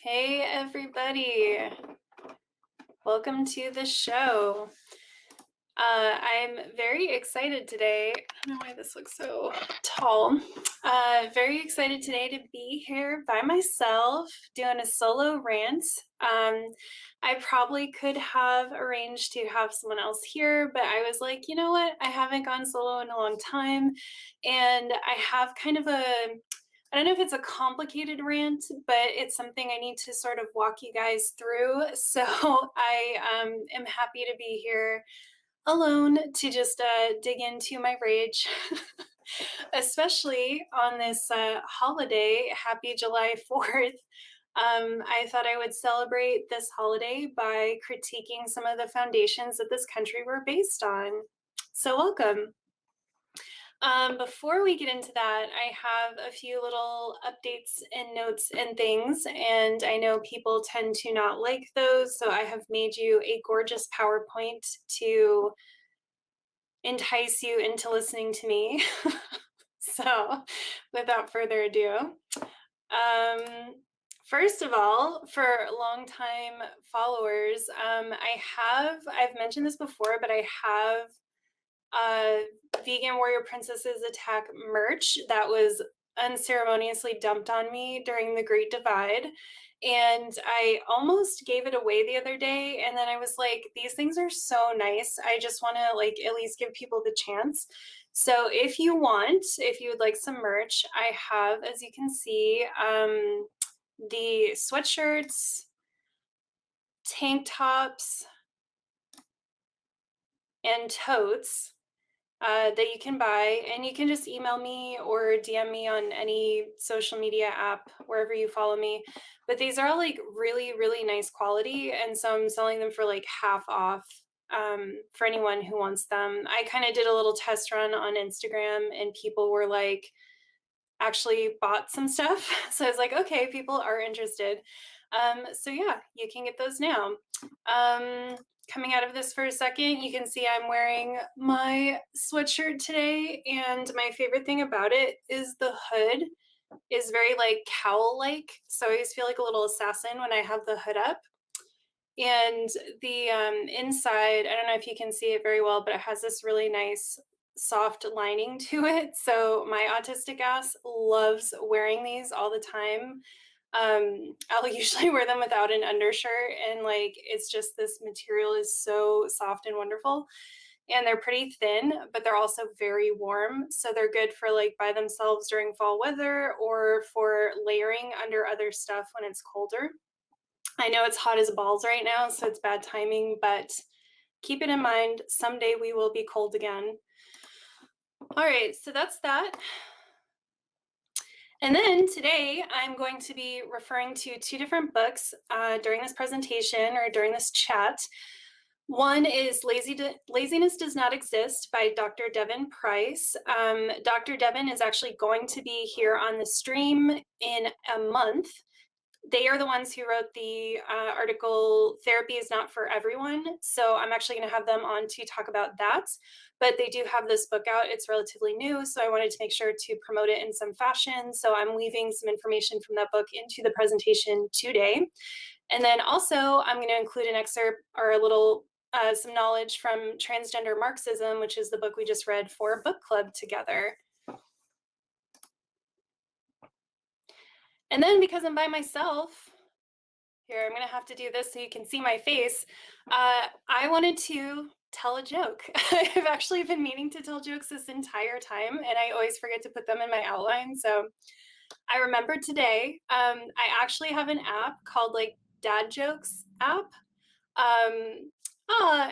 Hey everybody, welcome to the show. I'm very excited today. I don't know why this looks so tall. Very excited today to be here by myself doing a solo rant. I probably could have arranged to have someone else here, but I was like, you know what? I haven't gone solo in a long time, and I have kind of I don't know if it's a complicated rant, but it's something I need to sort of walk you guys through. So I am happy to be here alone to just dig into my rage, especially on this holiday. Happy July 4th. I thought I would celebrate this holiday by critiquing some of the foundations that this country were based on. So, welcome. Before we get into that, I have a few little updates and notes and things, and I know people tend to not like those, so I have made you a gorgeous PowerPoint to entice you into listening to me. So, without further ado, first of all, for longtime followers, I've mentioned this before, but I have Vegan Warrior Princesses Attack merch that was unceremoniously dumped on me during the Great Divide. And I almost gave it away the other day. And then I was like, these things are so nice. I just want to like at least give people the chance. So if you would like some merch, I have, as you can see, the sweatshirts, tank tops, and totes that you can buy, and you can just email me or DM me on any social media app, wherever you follow me. But these are all like really, really nice quality, and so I'm selling them for like half off for anyone who wants them. I kind of did a little test run on Instagram, and people were like, actually bought some stuff. So I was like, okay, people are interested. So yeah, you can get those now. Coming out of this for a second, you can see I'm wearing my sweatshirt today, and my favorite thing about it is the hood is very like cowl-like. So I always feel like a little assassin when I have the hood up. And the inside, I don't know if you can see it very well, but it has this really nice soft lining to it. So my autistic ass loves wearing these all the time. I'll usually wear them without an undershirt, and like it's just this material is so soft and wonderful. And they're pretty thin, but they're also very warm. So they're good for like by themselves during fall weather or for layering under other stuff when it's colder. I know it's hot as balls right now, so it's bad timing, but keep it in mind, someday we will be cold again. All right, so that's that. And then today I'm going to be referring to two different books during this presentation or during this chat. One is Laziness Does Not Exist by Dr. Devon Price. Dr. Devon is actually going to be here on the stream in a month. They are the ones who wrote the article, Therapy is Not for Everyone. So I'm actually going to have them on to talk about that. But they do have this book out. It's relatively new, so I wanted to make sure to promote it in some fashion. So I'm weaving some information from that book into the presentation today. And then also I'm going to include an excerpt or a little some knowledge from Transgender Marxism, which is the book we just read for a book club together. And then because I'm by myself, here, I'm going to have to do this so you can see my face. I wanted to tell a joke. I've actually been meaning to tell jokes this entire time, and I always forget to put them in my outline. So I remembered today. I actually have an app called like Dad Jokes app.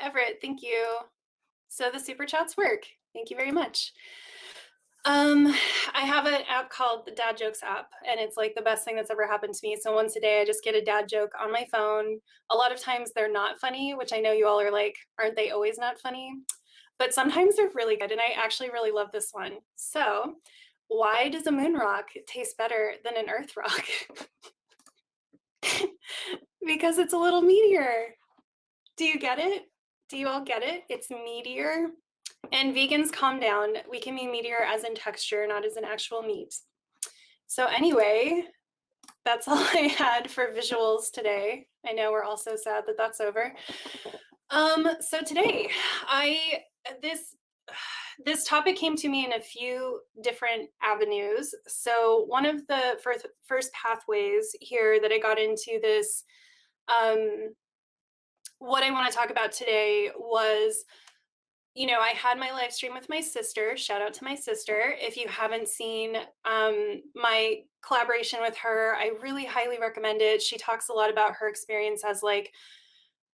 Everett, thank you. So the super chats work. Thank you very much. I have an app called the Dad Jokes app, and it's like the best thing that's ever happened to me. So once a day, I just get a dad joke on my phone. A lot of times they're not funny, which I know you all are like, aren't they always not funny? But sometimes they're really good, and I actually really love this one. So, why does a moon rock taste better than an earth rock? Because it's a little meteor. Do you get it? Do you all get it? It's meteor. And vegans, calm down. We can mean meteor as in texture, not as an actual meat. So anyway, that's all I had for visuals today. I know we're all so sad that that's over. So today, I this this topic came to me in a few different avenues. So one of the first pathways here that I got into this, um, what I want to talk about today was, I had my live stream with my sister. Shout out to my sister. If you haven't seen my collaboration with her, I really highly recommend it. She talks a lot about her experience as like,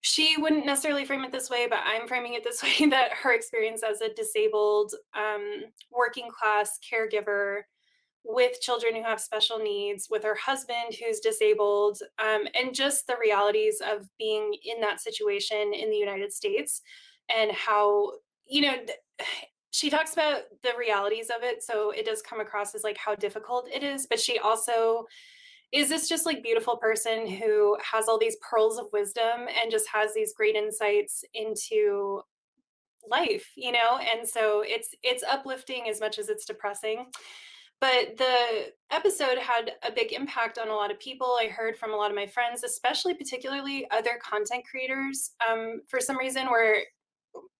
she wouldn't necessarily frame it this way, but I'm framing it this way, that her experience as a disabled working class caregiver with children who have special needs, with her husband who's disabled, and just the realities of being in that situation in the United States, and how, you know, she talks about the realities of it. So it does come across as like how difficult it is, but she also is this just like beautiful person who has all these pearls of wisdom and just has these great insights into life, and so it's uplifting as much as it's depressing. But the episode had a big impact on a lot of people. I heard from a lot of my friends, especially particularly other content creators, for some reason, were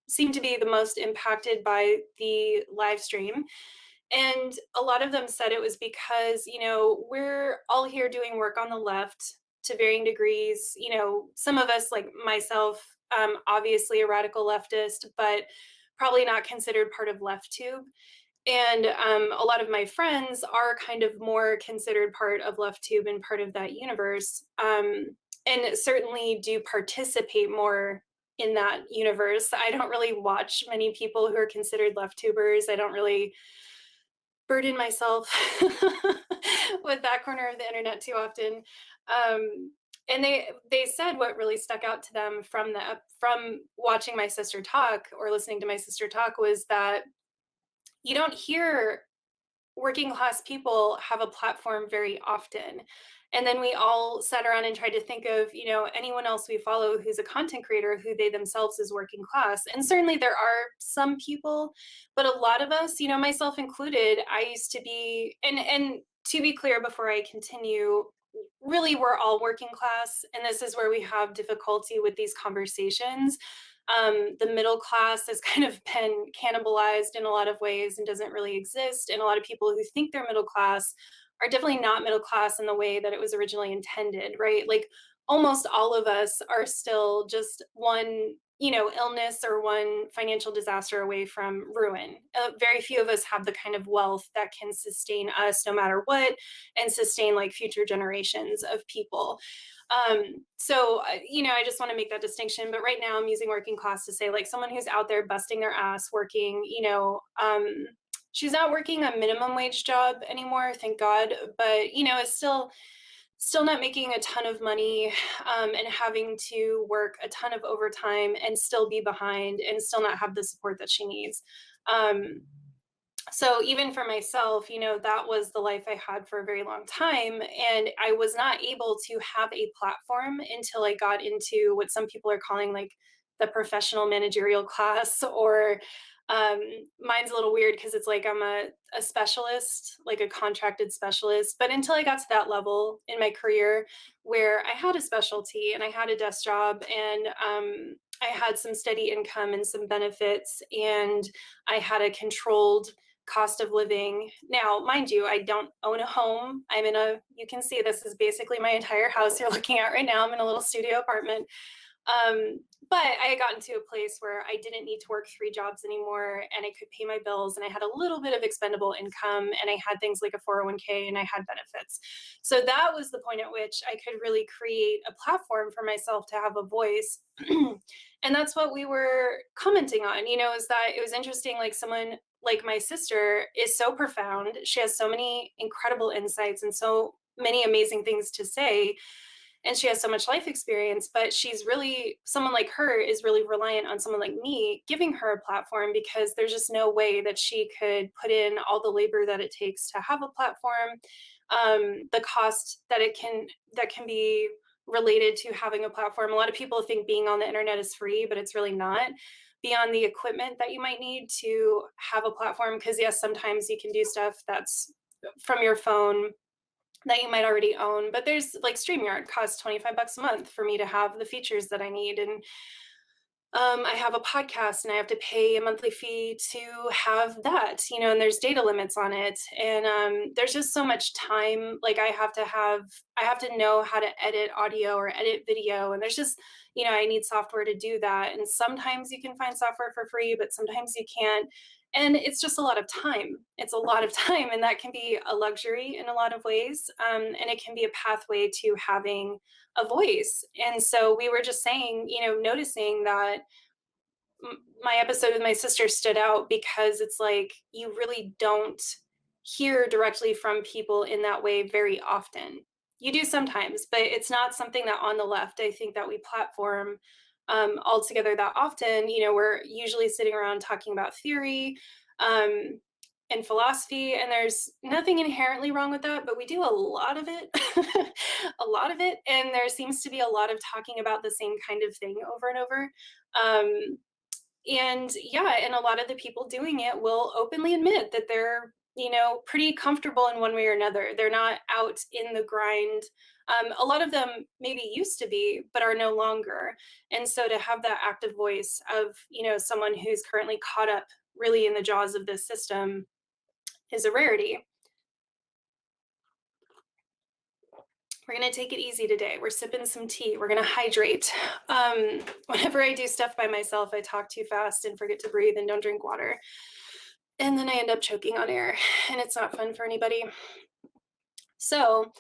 seem to be the most impacted by the live stream. And a lot of them said it was because, we're all here doing work on the left to varying degrees. Some of us, like myself, obviously a radical leftist, but probably not considered part of LeftTube. And a lot of my friends are kind of more considered part of LeftTube and part of that universe, and certainly do participate more in that universe. I don't really watch many people who are considered LeftTubers. I don't really burden myself with that corner of the internet too often. And they said what really stuck out to them from watching my sister talk or listening to my sister talk was that you don't hear working class people have a platform very often. And then we all sat around and tried to think of, anyone else we follow who's a content creator who they themselves is working class. And certainly there are some people, but a lot of us, myself included, I used to be, and to be clear before I continue, really we're all working class. And this is where we have difficulty with these conversations. The middle class has kind of been cannibalized in a lot of ways and doesn't really exist. And a lot of people who think they're middle class are definitely not middle class in the way that it was originally intended, right? Like almost all of us are still just one, illness or one financial disaster away from ruin. Very few of us have the kind of wealth that can sustain us no matter what and sustain like future generations of people. So, I just want to make that distinction. But right now, I'm using working class to say like someone who's out there busting their ass working, she's not working a minimum wage job anymore, thank God, but, is still not making a ton of money, and having to work a ton of overtime and still be behind and still not have the support that she needs. Um, so even for myself, that was the life I had for a very long time. And I was not able to have a platform until I got into what some people are calling like the professional managerial class, or um, mine's a little weird because it's like I'm a specialist, like a contracted specialist. But until I got to that level in my career where I had a specialty and I had a desk job, and I had some steady income and some benefits, and I had a controlled cost of living. Now, mind you, I don't own a home. You can see this is basically my entire house you're looking at right now. I'm in a little studio apartment. But I had gotten to a place where I didn't need to work three jobs anymore, and I could pay my bills, and I had a little bit of expendable income, and I had things like a 401k, and I had benefits. So that was the point at which I could really create a platform for myself to have a voice. And that's what we were commenting on, is that it was interesting, like someone like my sister is so profound. She has so many incredible insights and so many amazing things to say, and she has so much life experience, but she's really, someone like her is really reliant on someone like me giving her a platform, because there's just no way that she could put in all the labor that it takes to have a platform, the cost that can be related to having a platform. A lot of people think being on the internet is free, but it's really not. Beyond the equipment that you might need to have a platform, because yes, sometimes you can do stuff that's from your phone that you might already own. But there's like StreamYard costs $25 a month for me to have the features that I need. And I have a podcast and I have to pay a monthly fee to have that, and there's data limits on it. And there's just so much time. Like I have to know how to edit audio or edit video. And there's just, I need software to do that. And sometimes you can find software for free, but sometimes you can't. And it's just a lot of time. It's a lot of time. And that can be a luxury in a lot of ways. And it can be a pathway to having a voice. And so we were just saying, noticing that my episode with my sister stood out because it's like you really don't hear directly from people in that way very often. You do sometimes, but it's not something that on the left, I think, that we platform altogether that often. We're usually sitting around talking about theory um, and philosophy, and there's nothing inherently wrong with that, but we do a lot of it, a lot of it, and there seems to be a lot of talking about the same kind of thing over and over. Um, and yeah, and a lot of the people doing it will openly admit that they're, pretty comfortable in one way or another. They're not out in the grind. A lot of them maybe used to be, but are no longer. And so to have that active voice of, someone who's currently caught up really in the jaws of this system is a rarity. We're going to take it easy today. We're sipping some tea. We're going to hydrate. Whenever I do stuff by myself, I talk too fast and forget to breathe and don't drink water. And then I end up choking on air, and it's not fun for anybody. So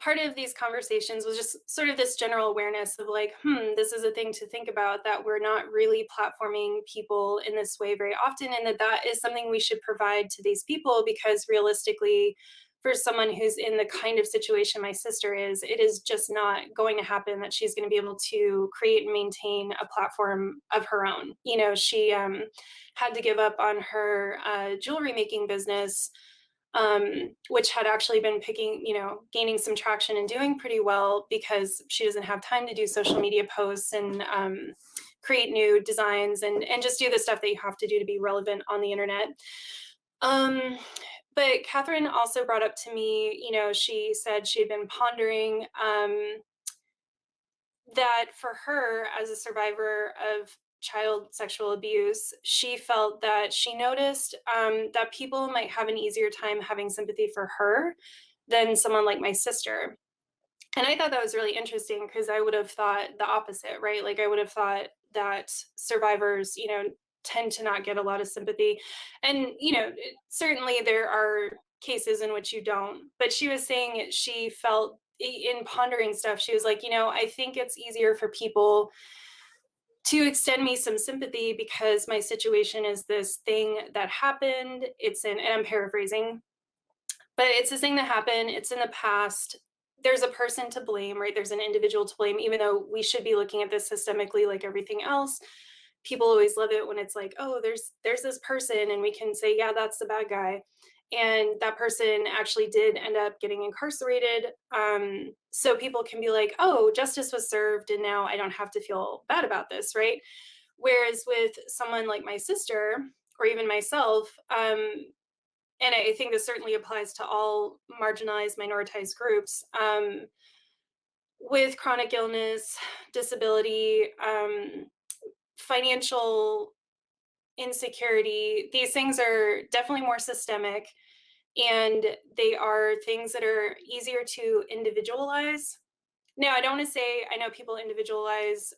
part of these conversations was just sort of this general awareness of like, this is a thing to think about, that we're not really platforming people in this way very often, and that is something we should provide to these people, because realistically, for someone who's in the kind of situation my sister is, it is just not going to happen that she's going to be able to create and maintain a platform of her own. She had to give up on her jewelry making business, which had actually been gaining some traction and doing pretty well, because she doesn't have time to do social media posts and create new designs and just do the stuff that you have to do to be relevant on the internet. But Catherine also brought up to me, she said she had been pondering that for her, as a survivor of child sexual abuse, she felt that she noticed that people might have an easier time having sympathy for her than someone like my sister. And I thought that was really interesting, because I would have thought the opposite, right? Like I would have thought that survivors, tend to not get a lot of sympathy. And, certainly there are cases in which you don't. But she was saying she felt in pondering stuff, she was like, I think it's easier for people to extend me some sympathy because my situation is this thing that happened. And I'm paraphrasing, but it's this thing that happened. It's in the past. There's a person to blame, right? There's an individual to blame, even though we should be looking at this systemically like everything else. People always love it when it's like, oh, there's this person, and we can say, yeah, that's the bad guy. And that person actually did end up getting incarcerated. So people can be like, oh, justice was served, and now I don't have to feel bad about this, right? Whereas with someone like my sister, or even myself, and I think this certainly applies to all marginalized, minoritized groups, with chronic illness, disability, financial insecurity, these things are definitely more systemic, and they are things that are easier to individualize. Now, I don't want to say, I know people individualize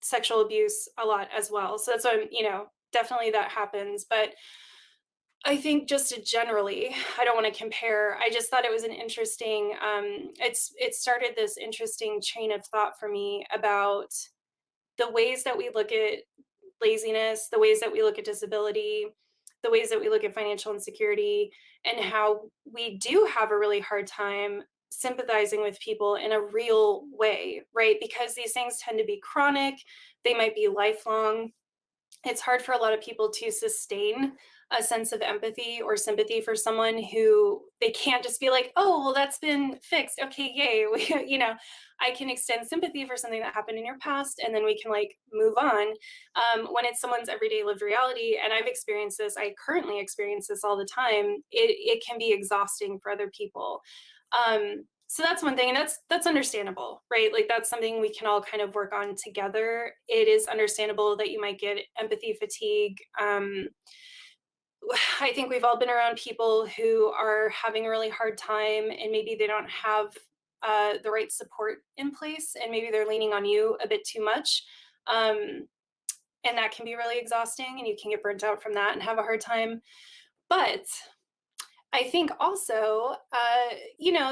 sexual abuse a lot as well. So that's what definitely that happens. But I think just generally, I don't want to compare. I just thought it was an interesting, it started this interesting chain of thought for me about the ways that we look at laziness, the ways that we look at disability, the ways that we look at financial insecurity, and how we do have a really hard time sympathizing with people in a real way, right? Because these things tend to be chronic, they might be lifelong. It's hard for a lot of people to sustain a sense of empathy or sympathy for someone who they can't just be like, oh, well, that's been fixed. Okay, yay. I can extend sympathy for something that happened in your past, and then we can like move on. When it's someone's everyday lived reality, and I've experienced this, I currently experience this all the time, it can be exhausting for other people. So that's one thing, and that's understandable, right? Like that's something we can all kind of work on together. It is understandable that you might get empathy fatigue. I think we've all been around people who are having a really hard time, and maybe they don't have the right support in place, and maybe they're leaning on you a bit too much. Um, and that can be really exhausting, and you can get burnt out from that and have a hard time. But I think also,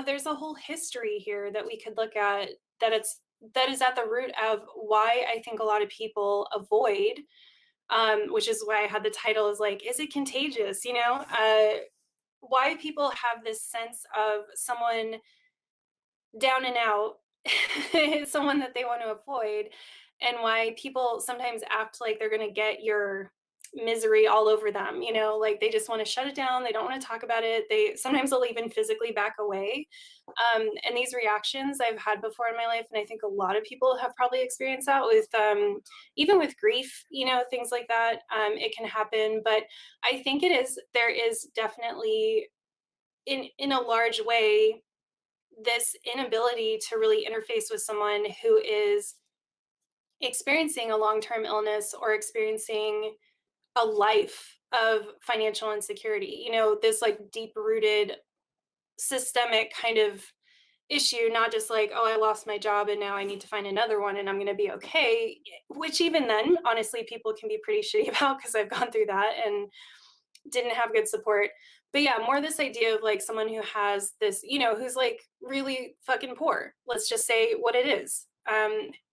there's a whole history here that we could look at, that is at the root of why I think a lot of people avoid, which is why I had the title is like, is it contagious? Why people have this sense of someone down and out, someone that they want to avoid, and why people sometimes act like they're going to get your misery all over them. Like they just want to shut it down, they don't want to talk about it, they sometimes they'll even physically back away. And these reactions I've had before in my life, and I think a lot of people have probably experienced that with even with grief, things like that. It can happen, but I think there is definitely, in a large way, this inability to really interface with someone who is experiencing a long-term illness or experiencing a life of financial insecurity, this like deep rooted systemic kind of issue, not just like, oh, I lost my job and now I need to find another one and I'm going to be okay, which even then, honestly, people can be pretty shitty about, because I've gone through that and didn't have good support. But yeah, more this idea of like someone who has this, who's like really fucking poor. Let's just say what it is.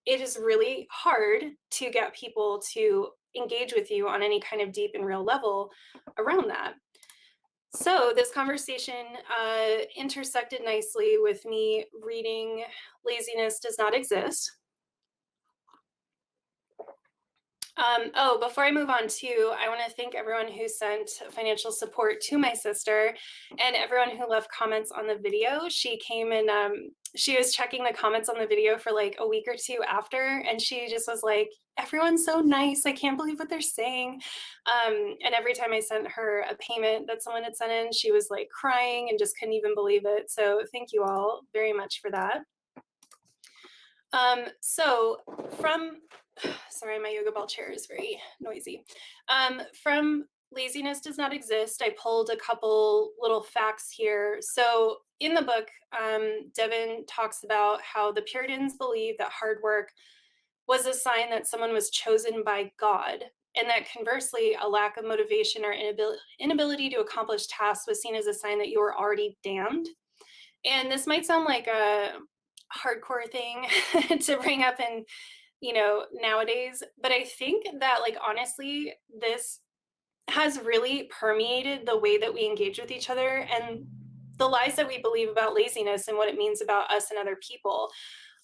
It is really hard to get people to engage with you on any kind of deep and real level around that. So this conversation intersected nicely with me reading Laziness Does Not Exist. Before I move on too, I want to thank everyone who sent financial support to my sister, and everyone who left comments on the video. She came and she was checking the comments on the video for like a week or two after, and she just was like, everyone's so nice, I can't believe what they're saying. And every time I sent her a payment that someone had sent in, she was like crying and just couldn't even believe it. So thank you all very much for that. So from, sorry, my yoga ball chair is very noisy. From Laziness Does Not Exist, I pulled a couple little facts here. So in the book, Devon talks about how the Puritans believed that hard work was a sign that someone was chosen by God, and that conversely, a lack of motivation or inability to accomplish tasks was seen as a sign that you were already damned. And this might sound like a hardcore thing to bring up in, nowadays, but I think that, like, honestly, this has really permeated the way that we engage with each other and the lies that we believe about laziness and what it means about us and other people.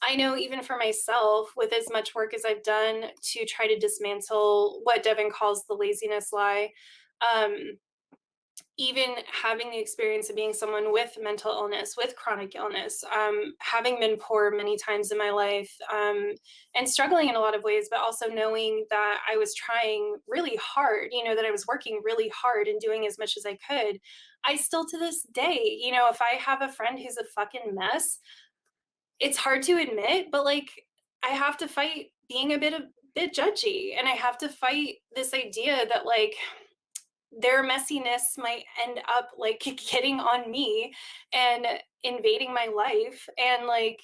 I know even for myself, with as much work as I've done to try to dismantle what Devon calls the laziness lie, um, even having the experience of being someone with mental illness, with chronic illness, having been poor many times in my life, and struggling in a lot of ways, but also knowing that I was trying really hard, that I was working really hard and doing as much as I could. I still to this day, if I have a friend who's a fucking mess, it's hard to admit, but like I have to fight being a bit judgy, and I have to fight this idea that like their messiness might end up like getting on me and invading my life and like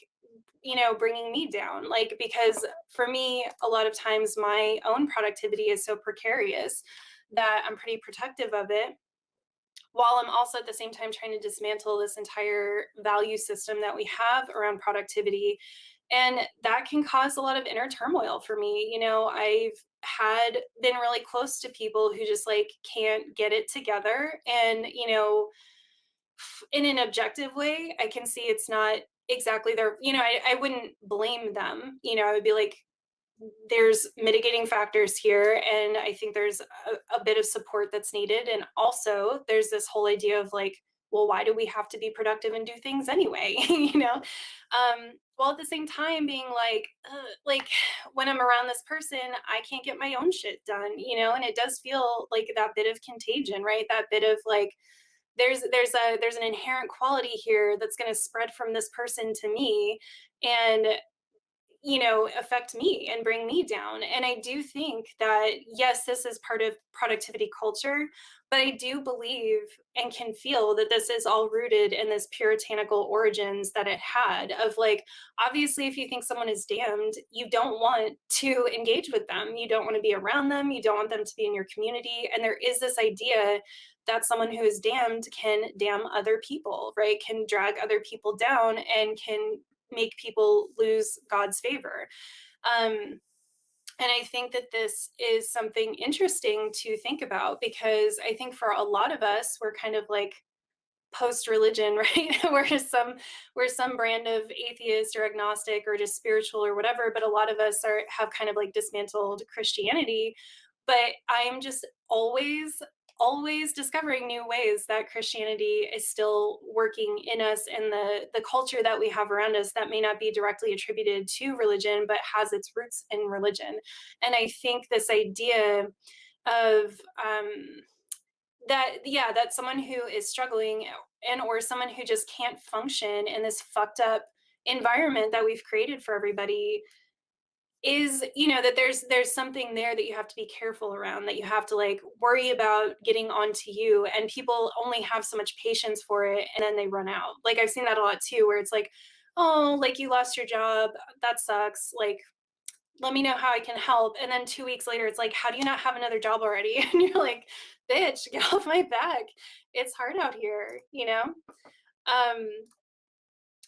bringing me down, like, because for me a lot of times my own productivity is so precarious that I'm pretty protective of it, while I'm also at the same time trying to dismantle this entire value system that we have around productivity. And that can cause a lot of inner turmoil for me. I've had been really close to people who just like can't get it together. And, in an objective way, I can see it's not exactly their, I wouldn't blame them. I would be like, there's mitigating factors here, and I think there's a bit of support that's needed. And also there's this whole idea of like, well, why do we have to be productive and do things anyway? While at the same time being like when I'm around this person, I can't get my own shit done, and it does feel like that bit of contagion, right? That bit of like, there's an inherent quality here that's going to spread from this person to me, and affect me and bring me down. And I do think that, yes, this is part of productivity culture, but I do believe and can feel that this is all rooted in this puritanical origins that it had of like, obviously, if you think someone is damned, you don't want to engage with them. You don't want to be around them. You don't want them to be in your community. And there is this idea that someone who is damned can damn other people, right? Can drag other people down and can make people lose God's favor. And I think that this is something interesting to think about, because I think for a lot of us, we're kind of like post-religion, right? we're some brand of atheist or agnostic or just spiritual or whatever, but a lot of us have kind of like dismantled Christianity. But I am just always discovering new ways that Christianity is still working in us, and the culture that we have around us that may not be directly attributed to religion but has its roots in religion. And I think this idea of that, yeah, that someone who is struggling, and or someone who just can't function in this fucked up environment that we've created for everybody, is, that there's something there that you have to be careful around, that you have to like worry about getting onto you, and people only have so much patience for it, and then they run out. Like I've seen that a lot too, where it's like, oh, like you lost your job, that sucks, like let me know how I can help. And then 2 weeks later, it's like, how do you not have another job already? And you're like, bitch, get off my back. It's hard out here. Um,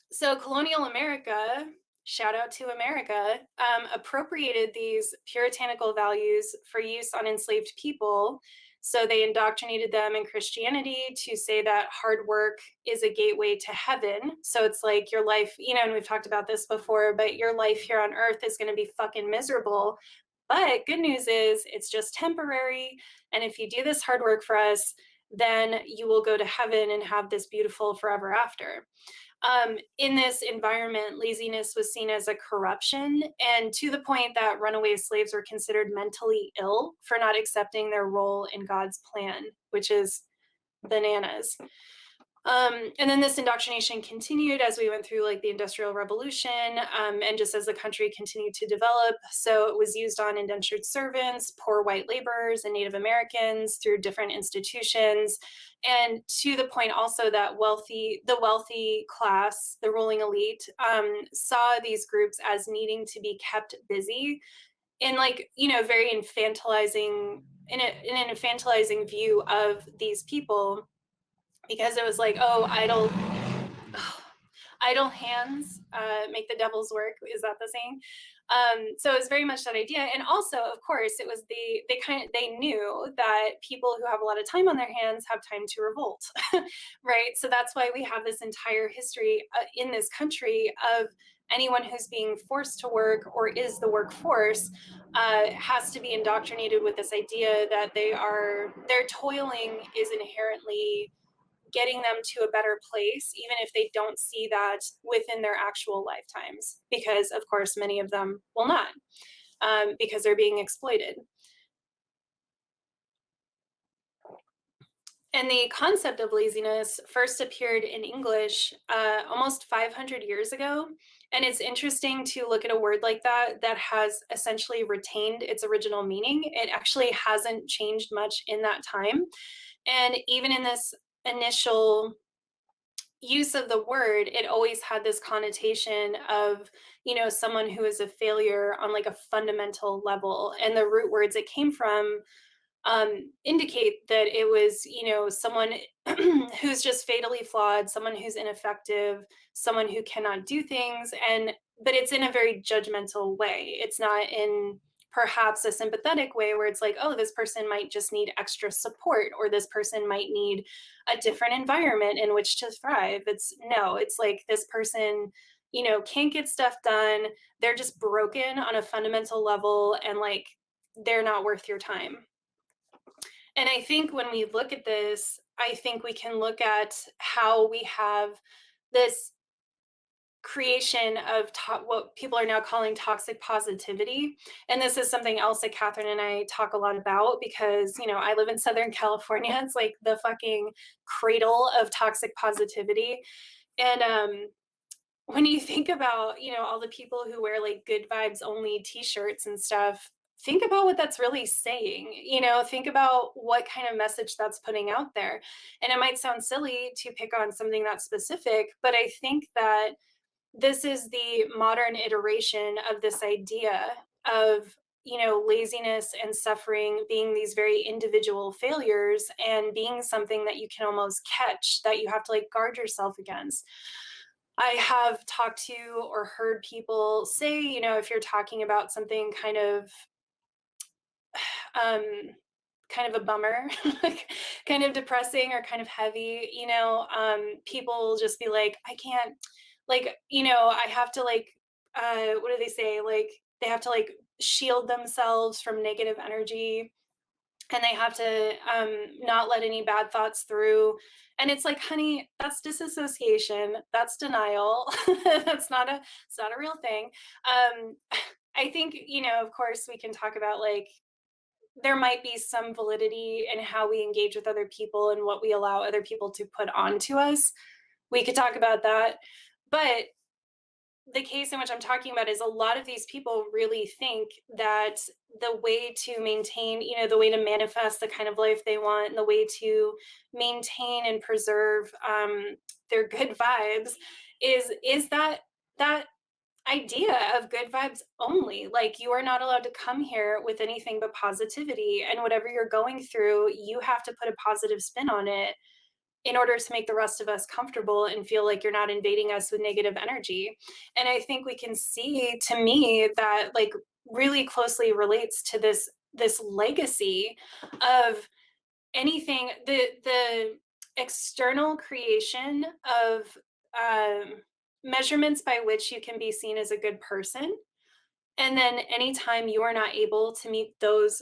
so colonial America, shout out to America, appropriated these puritanical values for use on enslaved people. So they indoctrinated them in Christianity to say that hard work is a gateway to heaven. So it's like your life, and we've talked about this before, but your life here on earth is going to be fucking miserable. But good news is it's just temporary. And if you do this hard work for us, then you will go to heaven and have this beautiful forever after. In this environment, laziness was seen as a corruption, and to the point that runaway slaves were considered mentally ill for not accepting their role in God's plan, which is bananas. And then this indoctrination continued as we went through like the Industrial Revolution, and just as the country continued to develop. So it was used on indentured servants, poor white laborers, and Native Americans through different institutions. And to the point also that the wealthy class, the ruling elite, saw these groups as needing to be kept busy in like, very infantilizing, in an infantilizing view of these people, because it was like, oh, idle hands make the devil's work. Is that the saying? So it was very much that idea. And also, of course, it was they knew that people who have a lot of time on their hands have time to revolt, right? So that's why we have this entire history in this country of anyone who's being forced to work or is the workforce has to be indoctrinated with this idea that their toiling is inherently getting them to a better place, even if they don't see that within their actual lifetimes, because of course many of them will not, because they're being exploited. And the concept of laziness first appeared in English almost 500 years ago. And it's interesting to look at a word like that has essentially retained its original meaning. It actually hasn't changed much in that time. And even in this initial use of the word, it always had this connotation of, someone who is a failure on like a fundamental level. And the root words it came from indicate that it was, someone who's just fatally flawed, someone who's ineffective, someone who cannot do things. But it's in a very judgmental way. It's not in perhaps a sympathetic way where it's like, oh, this person might just need extra support, or this person might need a different environment in which to thrive. It's like this person, can't get stuff done. They're just broken on a fundamental level, and like they're not worth your time. And I think when we look at this, I think we can look at how we have this creation of what people are now calling toxic positivity. And this is something else that Catherine and I talk a lot about because, I live in Southern California. It's like the fucking cradle of toxic positivity. And when you think about, all the people who wear like good vibes only t-shirts and stuff, think about what that's really saying. Think about what kind of message that's putting out there. And it might sound silly to pick on something that's specific, but I think that this is the modern iteration of this idea of laziness and suffering being these very individual failures and being something that you can almost catch, that you have to like guard yourself against. I have talked to or heard people say, if you're talking about something um kind of a bummer, like kind of depressing or kind of heavy, people just be like, I can't, like, I have to like, what do they say? Like, they have to like shield themselves from negative energy, and they have to not let any bad thoughts through. And it's like, honey, that's disassociation. That's denial. It's not a real thing. Um, I think, of course, we can talk about like, there might be some validity in how we engage with other people and what we allow other people to put onto us. We could talk about that. But the case in which I'm talking about is a lot of these people really think that the way to maintain, the way to manifest the kind of life they want, and the way to maintain and preserve their good vibes is that idea of good vibes only. Like, you are not allowed to come here with anything but positivity, and whatever you're going through, you have to put a positive spin on it in order to make the rest of us comfortable and feel like you're not invading us with negative energy. And I think we can see, to me, that like really closely relates to this legacy of anything, the external creation of measurements by which you can be seen as a good person. And then anytime you are not able to meet those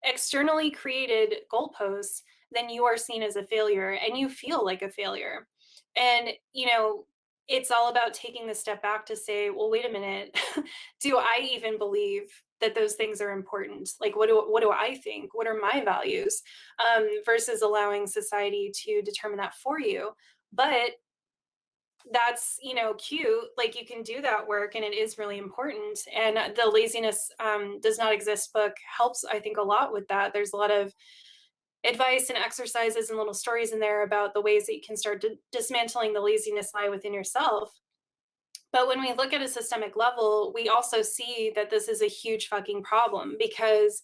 externally created goalposts, then you are seen as a failure and you feel like a failure. And, it's all about taking the step back to say, well, wait a minute, do I even believe that those things are important? Like, what do I think? What are my values? Versus allowing society to determine that for you. But that's cute, like you can do that work, and it is really important. And the Laziness Does Not Exist book helps, I think, a lot with that. There's a lot of advice and exercises and little stories in there about the ways that you can start dismantling the laziness lie within yourself. But when we look at a systemic level, we also see that this is a huge fucking problem, because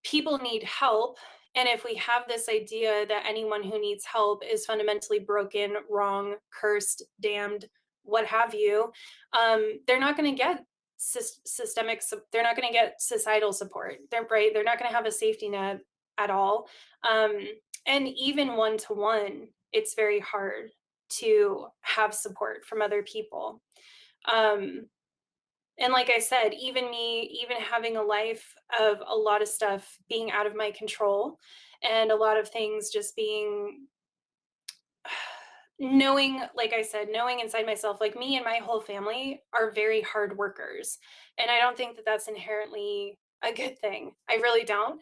people need help. And if we have this idea that anyone who needs help is fundamentally broken, wrong, cursed, damned, what have you, they're not going to get systemic, they're not going to get societal support. They're right. They're not going to have a safety net at all. Um, and even one to one, it's very hard to have support from other people. Um, and like I said, even me, even having a life of a lot of stuff being out of my control, and a lot of things just being, knowing, like I said, knowing inside myself, like me and my whole family are very hard workers. And I don't think that that's inherently a good thing. I really don't.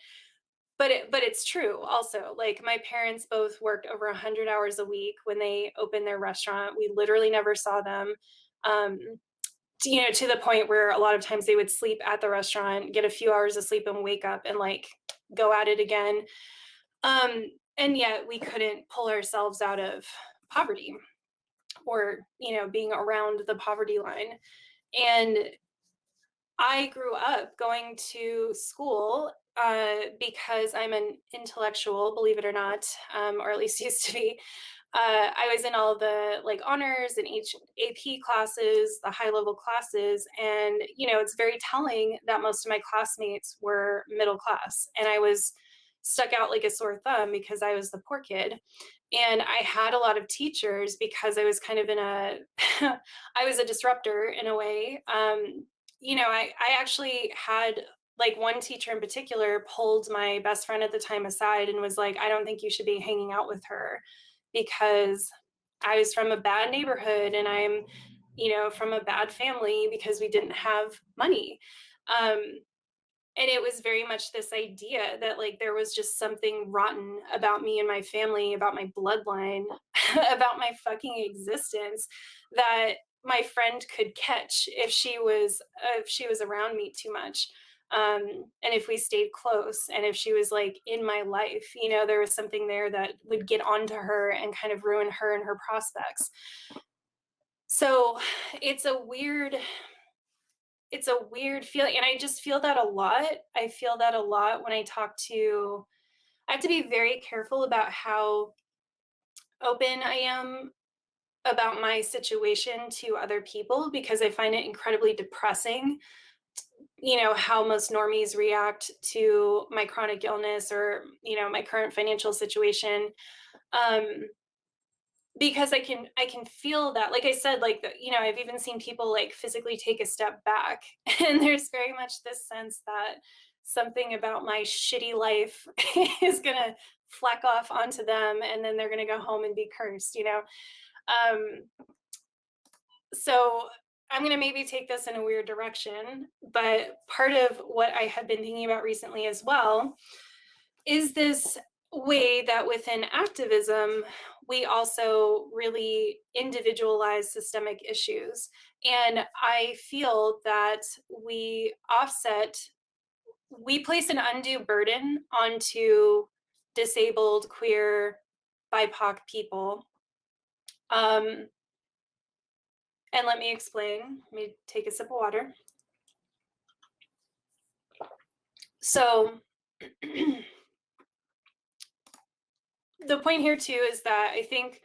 But it's true also. Like, my parents both worked over 100 hours a week when they opened their restaurant. We literally never saw them. Um, to the point where a lot of times they would sleep at the restaurant, get a few hours of sleep, and wake up and like go at it again. Um, and yet we couldn't pull ourselves out of poverty, or, being around the poverty line. And I grew up going to school because I'm an intellectual, believe it or not, or at least used to be. I was in all the like honors and each AP classes, the high level classes. And, it's very telling that most of my classmates were middle class. And I was stuck out like a sore thumb because I was the poor kid. And I had a lot of teachers because I was kind of in a, I was a disruptor in a way. I actually had like one teacher in particular pulled my best friend at the time aside and was like, I don't think you should be hanging out with her because I was from a bad neighborhood and I'm, from a bad family because we didn't have money. Um, and it was very much this idea that like there was just something rotten about me and my family, about my bloodline, about my fucking existence that my friend could catch if she was around me too much, and if we stayed close and if she was like in my life, there was something there that would get onto her and kind of ruin her and her prospects. So it's a weird it's a weird feeling, and I just feel that a lot. I feel that a lot when I have to be very careful about how open I am about my situation to other people because I find it incredibly depressing, how most normies react to my chronic illness or, my current financial situation. Um, because I can feel that, like I said, like I've even seen people like physically take a step back and there's very much this sense that something about my shitty life is gonna fleck off onto them and then they're gonna go home and be cursed. um so I'm going to maybe take this in a weird direction, but part of what I have been thinking about recently as well is this way that within activism, we also really individualize systemic issues. And I feel that we place an undue burden onto disabled, queer, BIPOC people. And let me explain. Let me take a sip of water. So the point here too is that I think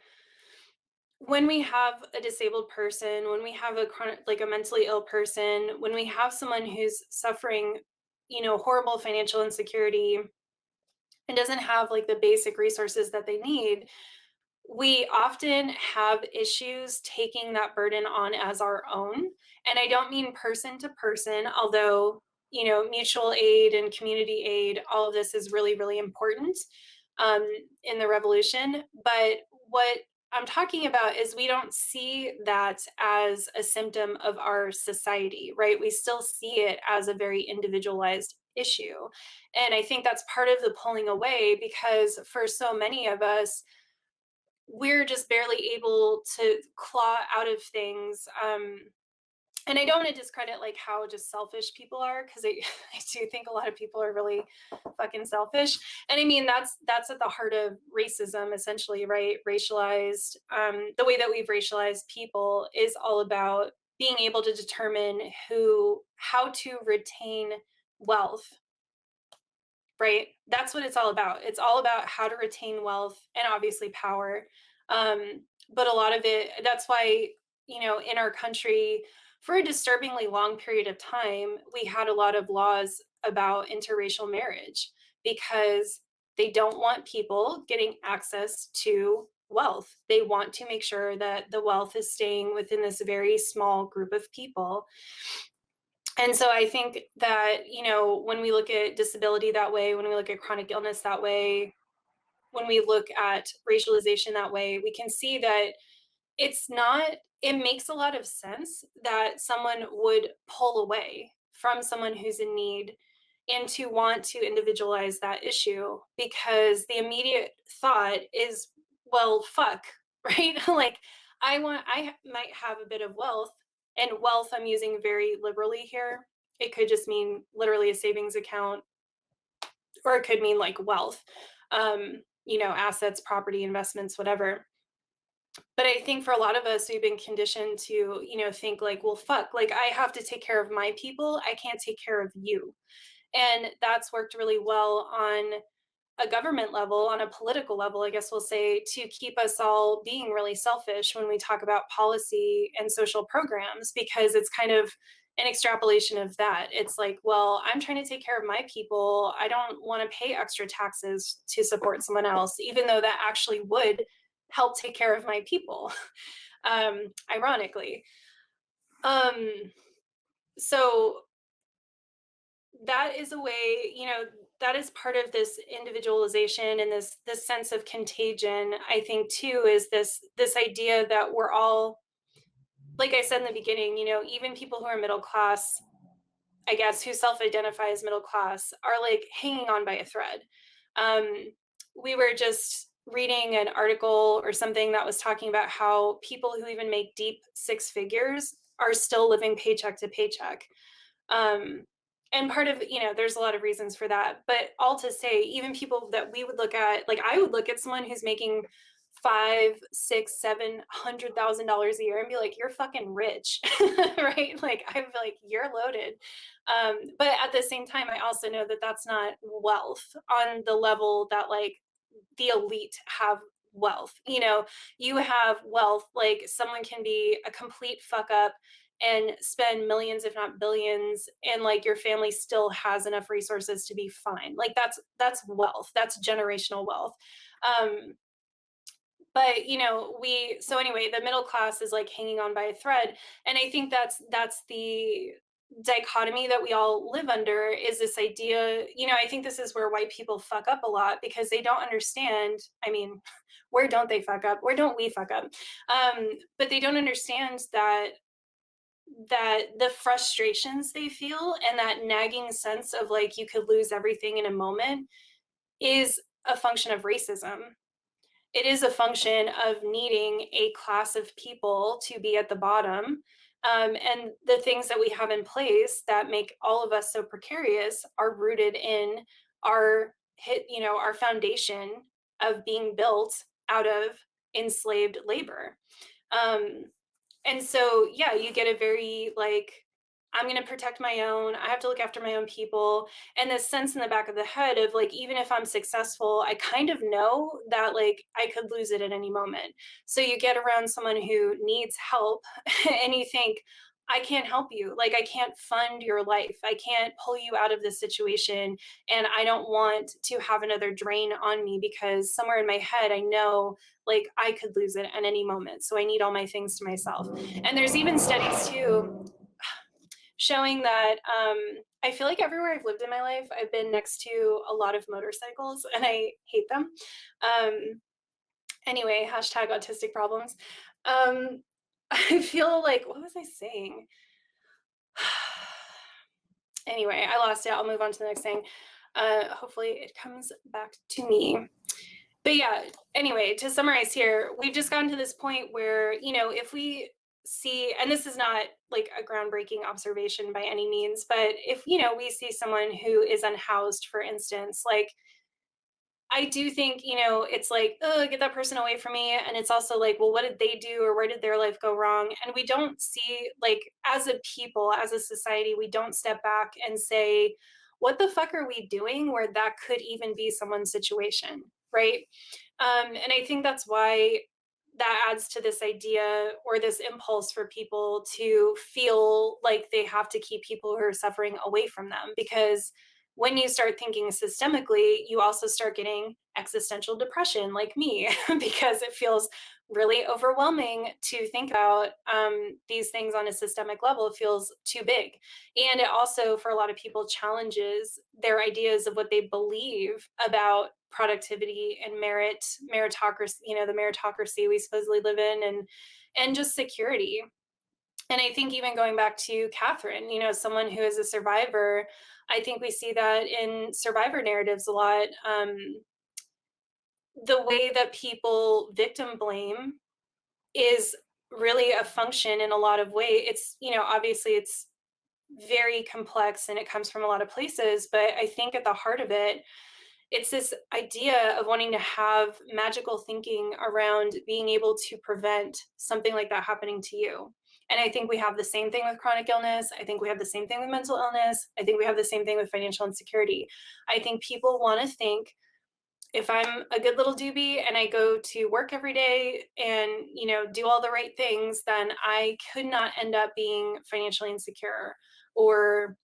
when we have a disabled person, when we have a chronic, like a mentally ill person, when we have someone who's suffering, horrible financial insecurity and doesn't have like the basic resources that they need, we often have issues taking that burden on as our own. And I don't mean person to person, although, mutual aid and community aid, all of this is really, really important um, in the revolution. But what I'm talking about is we don't see that as a symptom of our society, right? We still see it as a very individualized issue. And I think that's part of the pulling away because for so many of us, we're just barely able to claw out of things. And I don't want to discredit like how just selfish people are because I do think a lot of people are really fucking selfish. And I mean that's at the heart of racism, essentially, right? Racialized, the way that we've racialized people is all about being able to determine how to retain wealth, right? That's what it's all about. It's all about how to retain wealth and obviously power. But a lot of it, that's why, in our country, for a disturbingly long period of time, we had a lot of laws about interracial marriage because they don't want people getting access to wealth. They want to make sure that the wealth is staying within this very small group of people. And so I think that, when we look at disability that way, when we look at chronic illness that way, when we look at racialization that way, we can see that it makes a lot of sense that someone would pull away from someone who's in need and to want to individualize that issue because the immediate thought is, well, fuck, right? Like I might have a bit of wealth, and wealth I'm using very liberally here. It could just mean literally a savings account, or it could mean like wealth, assets, property, investments, whatever. But I think for a lot of us, we've been conditioned to, think like, well, fuck, like I have to take care of my people. I can't take care of you. And that's worked really well on a government level, on a political level, I guess we'll say, to keep us all being really selfish when we talk about policy and social programs, because it's kind of an extrapolation of that. It's like, well, I'm trying to take care of my people. I don't want to pay extra taxes to support someone else, even though that actually would help take care of my people, ironically. So that is a way, that is part of this individualization and this sense of contagion. I think too is this idea that we're all, like I said in the beginning, even people who are middle class, I guess, who self-identify as middle class, are like hanging on by a thread. um, we were just reading an article or something that was talking about how people who even make deep six figures are still living paycheck to paycheck. um, and part of, there's a lot of reasons for that, but all to say, even people that we would look at, like I would look at someone who's making five, six, $700,000 a year and be like, you're fucking rich. Right? Like I'd be like, you're loaded. But at the same time, I also know that that's not wealth on the level that like the elite have wealth. You have wealth, like someone can be a complete fuck up and spend millions if not billions, and like your family still has enough resources to be fine. Like that's wealth, that's generational wealth. um but so anyway, the middle class is like hanging on by a thread, and I think that's the dichotomy that we all live under, is this idea. I think this is where white people fuck up a lot, because they don't understand. I mean, where don't they fuck up? Where don't we fuck up? But they don't understand that the frustrations they feel and that nagging sense of like you could lose everything in a moment is a function of racism. It is a function of needing a class of people to be at the bottom. And the things that we have in place that make all of us so precarious are rooted in our foundation of being built out of enslaved labor. Um, and so, yeah, you get a very like, I'm going to protect my own. I have to look after my own people. And this sense in the back of the head of like, even if I'm successful, I kind of know that like I could lose it at any moment. So you get around someone who needs help and you think, I can't help you. Like, I can't fund your life. I can't pull you out of this situation. And I don't want to have another drain on me, because somewhere in my head, I know like I could lose it at any moment. So I need all my things to myself. And there's even studies too showing that I feel like everywhere I've lived in my life, I've been next to a lot of motorcycles and I hate them. Anyway, hashtag autistic problems. I feel like, what was I saying? Anyway, I lost it. I'll move on to the next thing. Hopefully it comes back to me. But yeah, anyway, to summarize here, we've just gotten to this point where, if we see, and this is not like a groundbreaking observation by any means, but if, we see someone who is unhoused, for instance, like, I do think, it's like, oh, get that person away from me. And it's also like, well, what did they do, or where did their life go wrong? And we don't see, like, as a people, as a society, we don't step back and say, what the fuck are we doing where that could even be someone's situation, right? And I think that's why that adds to this idea or this impulse for people to feel like they have to keep people who are suffering away from them, because when you start thinking systemically, you also start getting existential depression, like me, because it feels really overwhelming to think about these things on a systemic level. It feels too big. And it also, for a lot of people, challenges their ideas of what they believe about productivity and meritocracy, the meritocracy we supposedly live in, and just security. And I think even going back to Catherine, someone who is a survivor, I think we see that in survivor narratives a lot. The way that people victim blame is really a function in a lot of ways. It's, obviously it's very complex and it comes from a lot of places, but I think at the heart of it, it's this idea of wanting to have magical thinking around being able to prevent something like that happening to you. And I think we have the same thing with chronic illness. I think we have the same thing with mental illness. I think we have the same thing with financial insecurity. I think people want to think if I'm a good little doobie and I go to work every day and, do all the right things, then I could not end up being financially insecure. Or,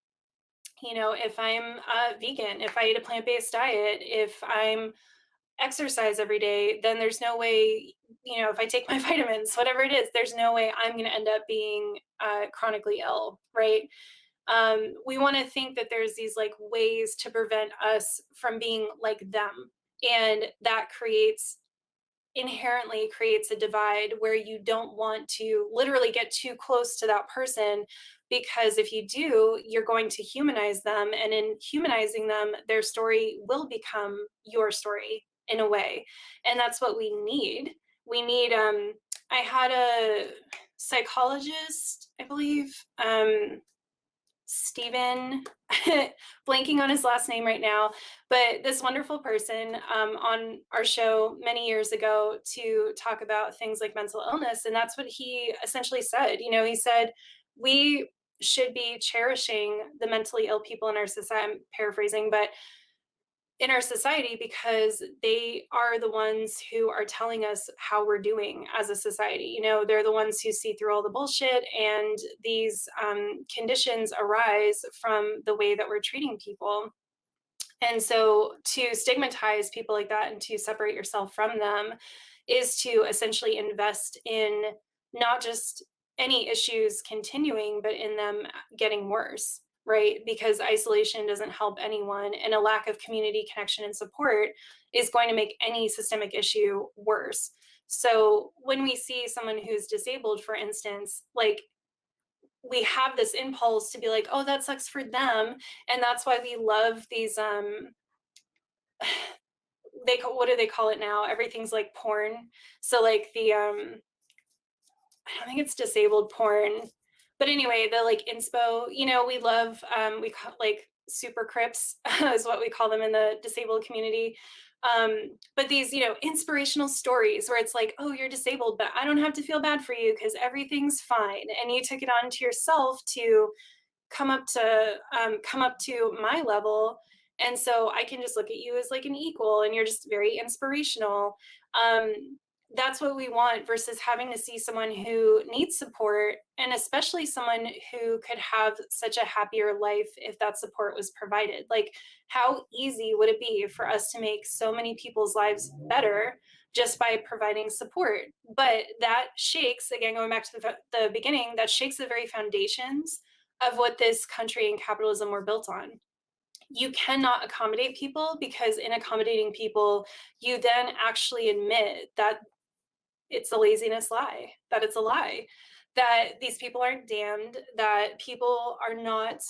if I'm vegan, if I eat a plant-based diet, if I'm exercise every day, then there's no way, if I take my vitamins, whatever it is, there's no way I'm going to end up being chronically ill, right? We want to think that there's these like ways to prevent us from being like them. And that inherently creates a divide where you don't want to literally get too close to that person, because if you do, you're going to humanize them, and in humanizing them, their story will become your story in a way. And that's what we need. I had a psychologist, I believe, Stephen, blanking on his last name right now, but this wonderful person on our show many years ago to talk about things like mental illness. And that's what he essentially said. He said, we should be cherishing the mentally ill people in our society. I'm paraphrasing, but in our society, because they are the ones who are telling us how we're doing as a society. They're the ones who see through all the bullshit, and these conditions arise from the way that we're treating people. And so to stigmatize people like that and to separate yourself from them is to essentially invest in not just any issues continuing, but in them getting worse, right? Because isolation doesn't help anyone, and a lack of community connection and support is going to make any systemic issue worse. So when we see someone who's disabled, for instance, like, we have this impulse to be like, oh, that sucks for them. And that's why we love these what do they call it now? Everything's like porn. So like the I don't think it's disabled porn, but anyway, the like inspo, we love, we call like super crips is what we call them in the disabled community. But these, inspirational stories where it's like, oh, you're disabled, but I don't have to feel bad for you because everything's fine. And you took it on to yourself to come up to my level, and so I can just look at you as like an equal, and you're just very inspirational. um, that's what we want, versus having to see someone who needs support, and especially someone who could have such a happier life if that support was provided. Like, how easy would it be for us to make so many people's lives better just by providing support? But that shakes, again, going back to the beginning, that shakes the very foundations of what this country and capitalism were built on. You cannot accommodate people, because in accommodating people, you then actually admit that it's a laziness lie, that it's a lie, that these people aren't damned, that people are not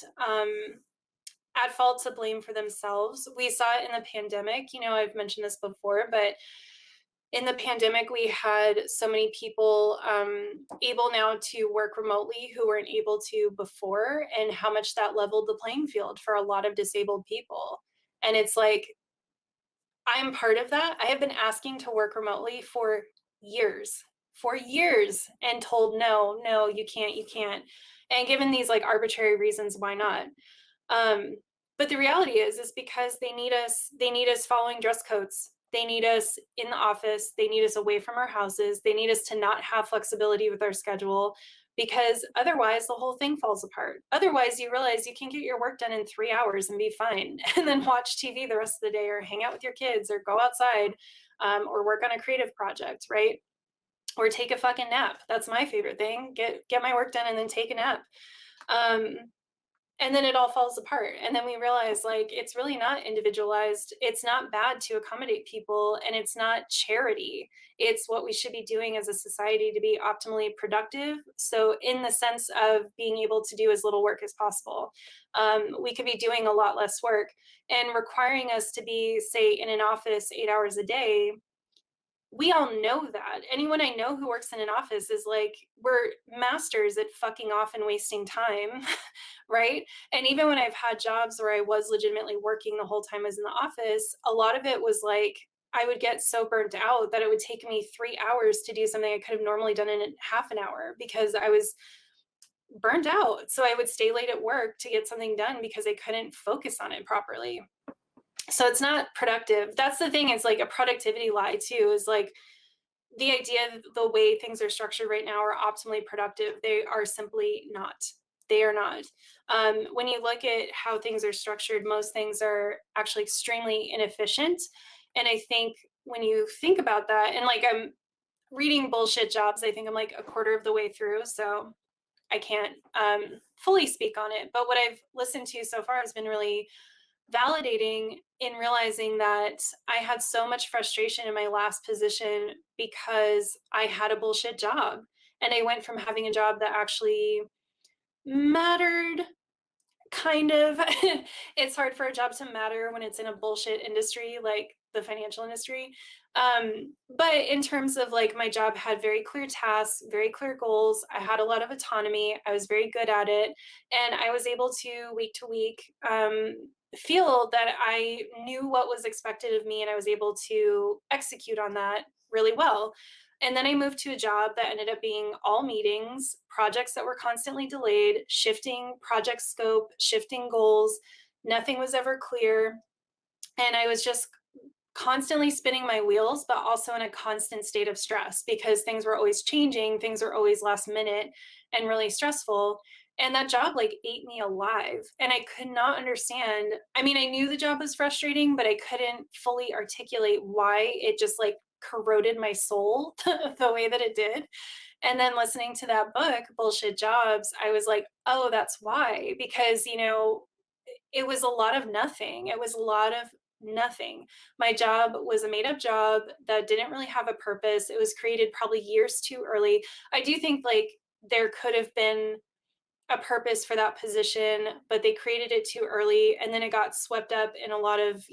at fault to blame for themselves. We saw it in the pandemic. I've mentioned this before, but in the pandemic, we had so many people able now to work remotely who weren't able to before, and how much that leveled the playing field for a lot of disabled people. And it's like, I'm part of that. I have been asking to work remotely for years, and told, no, no, you can't, you can't. And given these like arbitrary reasons why not. Um, but the reality is because they need us following dress codes. They need us in the office. They need us away from our houses. They need us to not have flexibility with our schedule, because otherwise the whole thing falls apart. Otherwise, you realize you can get your work done in 3 hours and be fine, and then watch TV the rest of the day, or hang out with your kids, or go outside, or work on a creative project, right? Or take a fucking nap. That's my favorite thing. Get my work done and then take a nap. Um, and then it all falls apart, and then we realize, like, it's really not individualized. It's not bad to accommodate people, and it's not charity. It's what we should be doing as a society to be optimally productive. So in the sense of being able to do as little work as possible, we could be doing a lot less work, and requiring us to be, say, in an office 8 hours a day. We all know that. Anyone I know who works in an office is like, we're masters at fucking off and wasting time, right? And even when I've had jobs where I was legitimately working the whole time I was in the office, a lot of it was like, I would get so burnt out that it would take me 3 hours to do something I could have normally done in half an hour, because I was burnt out. So I would stay late at work to get something done because I couldn't focus on it properly. So it's not productive. That's the thing. It's like a productivity lie too, is like the idea that the way things are structured right now are optimally productive. They are simply not. They are not. When you look at how things are structured, most things are actually extremely inefficient. And I think when you think about that, and like I'm reading Bullshit Jobs, I think I'm like a quarter of the way through. So I can't fully speak on it. But what I've listened to so far has been really validating in realizing that I had so much frustration in my last position because I had a bullshit job. And I went from having a job that actually mattered, kind of. It's hard for a job to matter when it's in a bullshit industry like the financial industry. But in terms of like my job had very clear tasks, very clear goals. I had a lot of autonomy. I was very good at it. And I was able to week, feel that I knew what was expected of me and I was able to execute on that really well. And then I moved to a job that ended up being all meetings, projects that were constantly delayed, shifting project scope, shifting goals. Nothing was ever clear. And I was just constantly spinning my wheels, but also in a constant state of stress because things were always changing, things were always last minute and really stressful. And that job like ate me alive. And I could not understand. I mean, I knew the job was frustrating, but I couldn't fully articulate why it just like corroded my soul the way that it did. And then listening to that book, Bullshit Jobs, I was like, oh, that's why. Because, it was a lot of nothing. It was a lot of nothing. My job was a made up job that didn't really have a purpose. It was created probably years too early. I do think like there could have been a purpose for that position, but they created it too early. And then it got swept up in a lot of,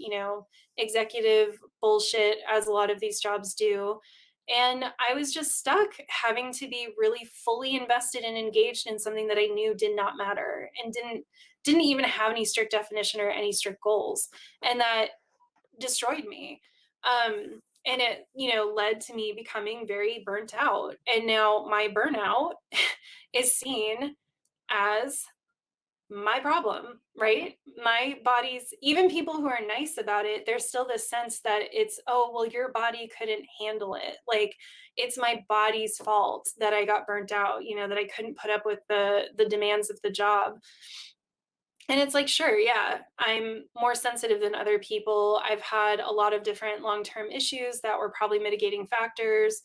executive bullshit, as a lot of these jobs do. And I was just stuck having to be really fully invested and engaged in something that I knew did not matter and didn't even have any strict definition or any strict goals. And that destroyed me. And it, led to me becoming very burnt out. And now my burnout is seen as my problem, right? My body's, even people who are nice about it, there's still this sense that it's, oh, well, your body couldn't handle it. Like it's my body's fault that I got burnt out, that I couldn't put up with the demands of the job. And it's like, sure, yeah, I'm more sensitive than other people. I've had a lot of different long-term issues that were probably mitigating factors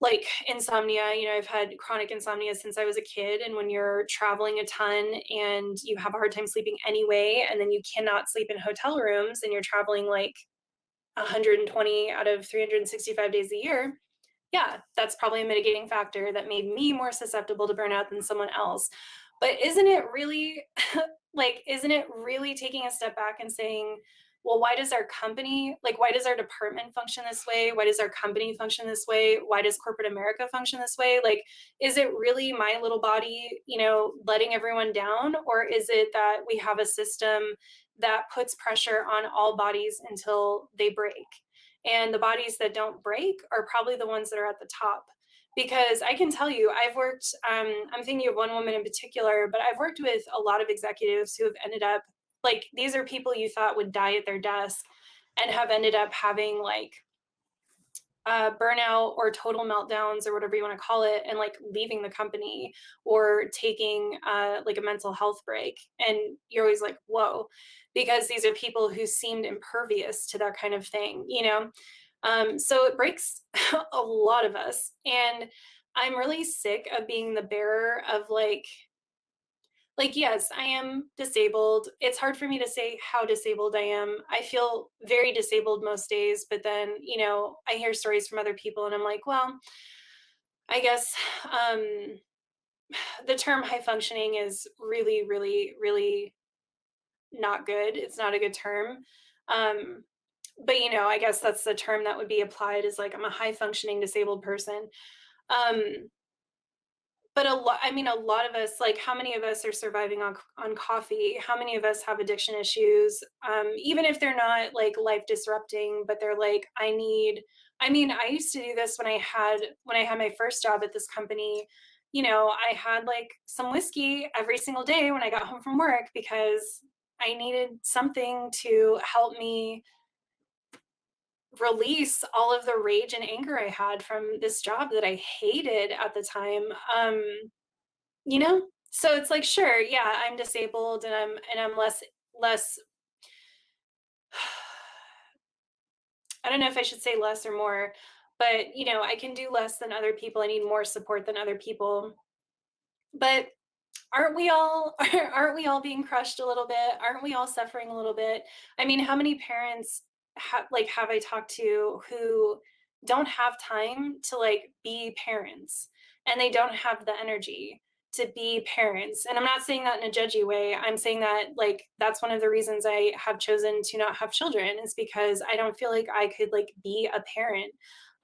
like insomnia. I've had chronic insomnia since I was a kid. And when you're traveling a ton and you have a hard time sleeping anyway, and then you cannot sleep in hotel rooms and you're traveling like 120 out of 365 days a year, yeah, that's probably a mitigating factor that made me more susceptible to burnout than someone else. But isn't it really isn't it really taking a step back and saying, well, why does our company, like, why does our department function this way? Why does our company function this way? Why does corporate America function this way? Like, is it really my little body, letting everyone down? Or is it that we have a system that puts pressure on all bodies until they break? And the bodies that don't break are probably the ones that are at the top. Because I can tell you, I've worked, I'm thinking of one woman in particular, but I've worked with a lot of executives who have ended up, like, these are people you thought would die at their desk and have ended up having like burnout or total meltdowns or whatever you want to call it, and like leaving the company or taking like a mental health break. And you're always like, whoa, because these are people who seemed impervious to that kind of thing, so it breaks a lot of us. And I'm really sick of being the bearer of yes, I am disabled. It's hard for me to say how disabled I am. I feel very disabled most days, but then, I hear stories from other people and I'm like, well, I guess the term high functioning is really, really, really not good. It's not a good term. Um, but I guess that's the term that would be applied, is like I'm a high functioning disabled person. Um, but a lot of us, like, how many of us are surviving on coffee? How many of us have addiction issues? Even if they're not like life disrupting, but they're like, I used to do this when I had my first job at this company. I had like some whiskey every single day when I got home from work because I needed something to help me release all of the rage and anger I had from this job that I hated at the time. You know? So it's like, sure, yeah, I'm disabled and I'm less I don't know if I should say less or more, but I can do less than other people. I need more support than other people. But aren't we all aren't we all being crushed a little bit? Aren't we all suffering a little bit? I mean, how many parents have I talked to who don't have time to like be parents, and they don't have the energy to be parents? And I'm not saying that in a judgy way. I'm saying that like that's one of the reasons I have chosen to not have children, is because I don't feel like I could like be a parent.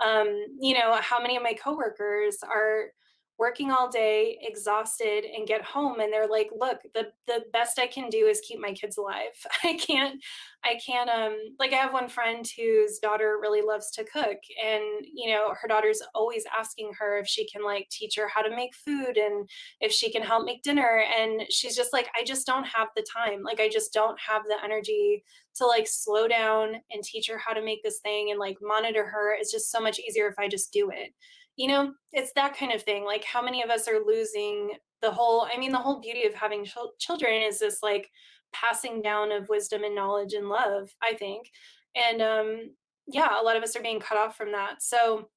How many of my coworkers are working all day, exhausted, and get home and they're like, look, the best I can do is keep my kids alive. I can't like I have one friend whose daughter really loves to cook, and her daughter's always asking her if she can like teach her how to make food and if she can help make dinner, and she's just like, I just don't have the time. Like I just don't have the energy to like slow down and teach her how to make this thing and like monitor her. It's just so much easier if I just do it. It's that kind of thing. Like how many of us are losing the whole beauty of having children is this like passing down of wisdom and knowledge and love, I think. And yeah, a lot of us are being cut off from that. So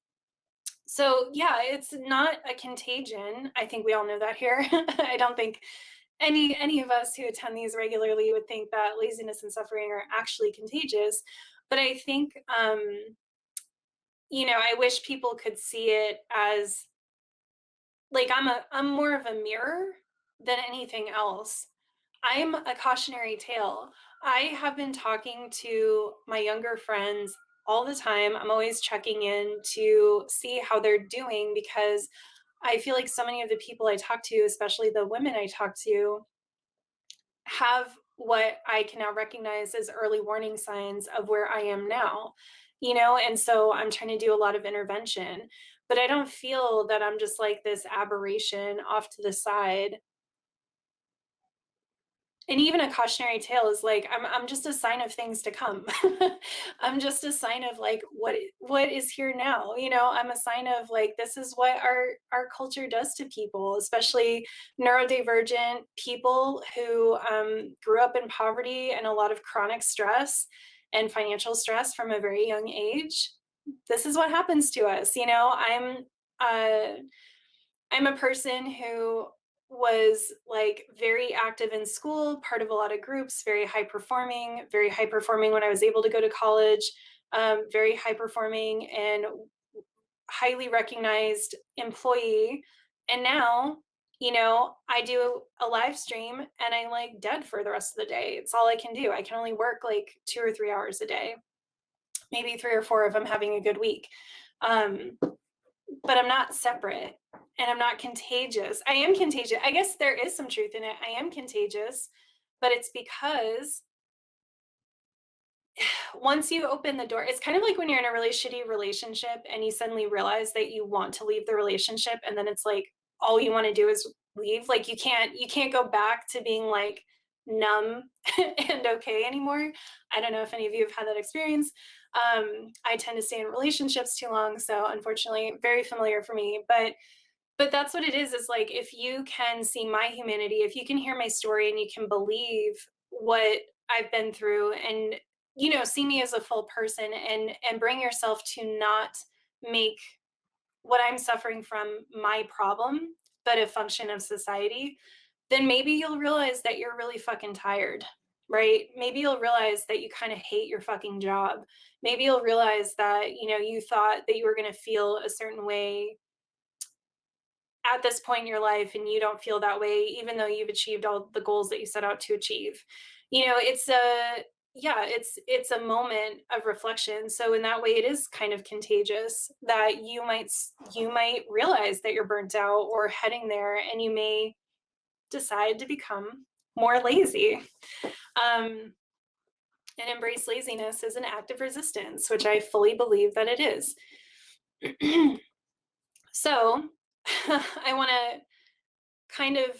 yeah, it's not a contagion. I think we all know that here. I don't think any of us who attend these regularly would think that laziness and suffering are actually contagious. But I think I wish people could see it as like I'm more of a mirror than anything else. I'm a cautionary tale. I have been talking to my younger friends all the time. I'm always checking in to see how they're doing, because I feel like so many of the people I talk to, especially the women I talk to, have what I can now recognize as early warning signs of where I am now, and so I'm trying to do a lot of intervention, but I don't feel that I'm just like this aberration off to the side. And even a cautionary tale is like I'm just a sign of things to come. I'm just a sign of like what is here now. I'm a sign of like this is what our culture does to people, especially neurodivergent people who grew up in poverty and a lot of chronic stress and financial stress from a very young age. This is what happens to us. Uh, I'm a person who was like very active in school, part of a lot of groups, very high performing when I was able to go to college, very high performing and highly recognized employee. And now, I do a live stream and I'm like dead for the rest of the day. It's all I can do. I can only work like 2 or 3 hours a day, maybe 3 or 4 if I'm having a good week. Um, but I'm not separate and I'm not contagious. I am contagious. I guess there is some truth in it. I am contagious, but it's because once you open the door, it's kind of like when you're in a really shitty relationship and you suddenly realize that you want to leave the relationship, and then it's like all you want to do is leave. Like you can't go back to being like numb and okay anymore. I don't know if any of you have had that experience. I tend to stay in relationships too long, so unfortunately very familiar for me. But that's what it is like if you can see my humanity, if you can hear my story and you can believe what I've been through, and see me as a full person, and bring yourself to not make what I'm suffering from my problem but a function of society, then maybe you'll realize that you're really fucking tired, right? Maybe you'll realize that you kind of hate your fucking job. Maybe you'll realize that you thought that you were going to feel a certain way at this point in your life, and you don't feel that way even though you've achieved all the goals that you set out to achieve. It's a yeah, it's a moment of reflection. So in that way it is kind of contagious that you might realize that you're burnt out or heading there, and you may decide to become more lazy, um, and embrace laziness as an act of resistance, which I fully believe that it is. So I want to kind of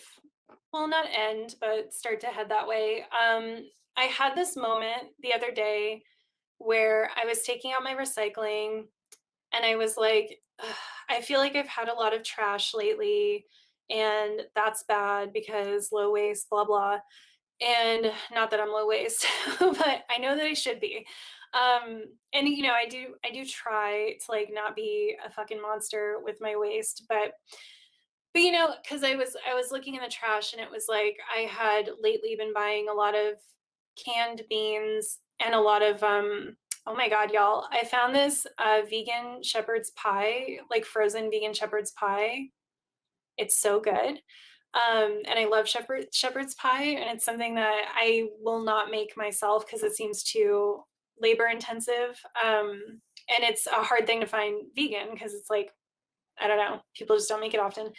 well, not end, but start to head that way. I had this moment the other day where I was taking out my recycling and I was like, "Ugh, I feel like I've had a lot of trash lately, and that's bad because low waste, blah, blah." And not that I'm low waste, but I know that I should be. And I do try to like not be a fucking monster with my waste, but because I was looking in the trash and it was like I had lately been buying a lot of canned beans and a lot of oh my god, y'all. I found this vegan shepherd's pie, like frozen vegan shepherd's pie. It's so good. And I love shepherd's pie, and it's something that I will not make myself because it seems too labor intensive. And it's a hard thing to find vegan because it's like I don't know. People just don't make it often.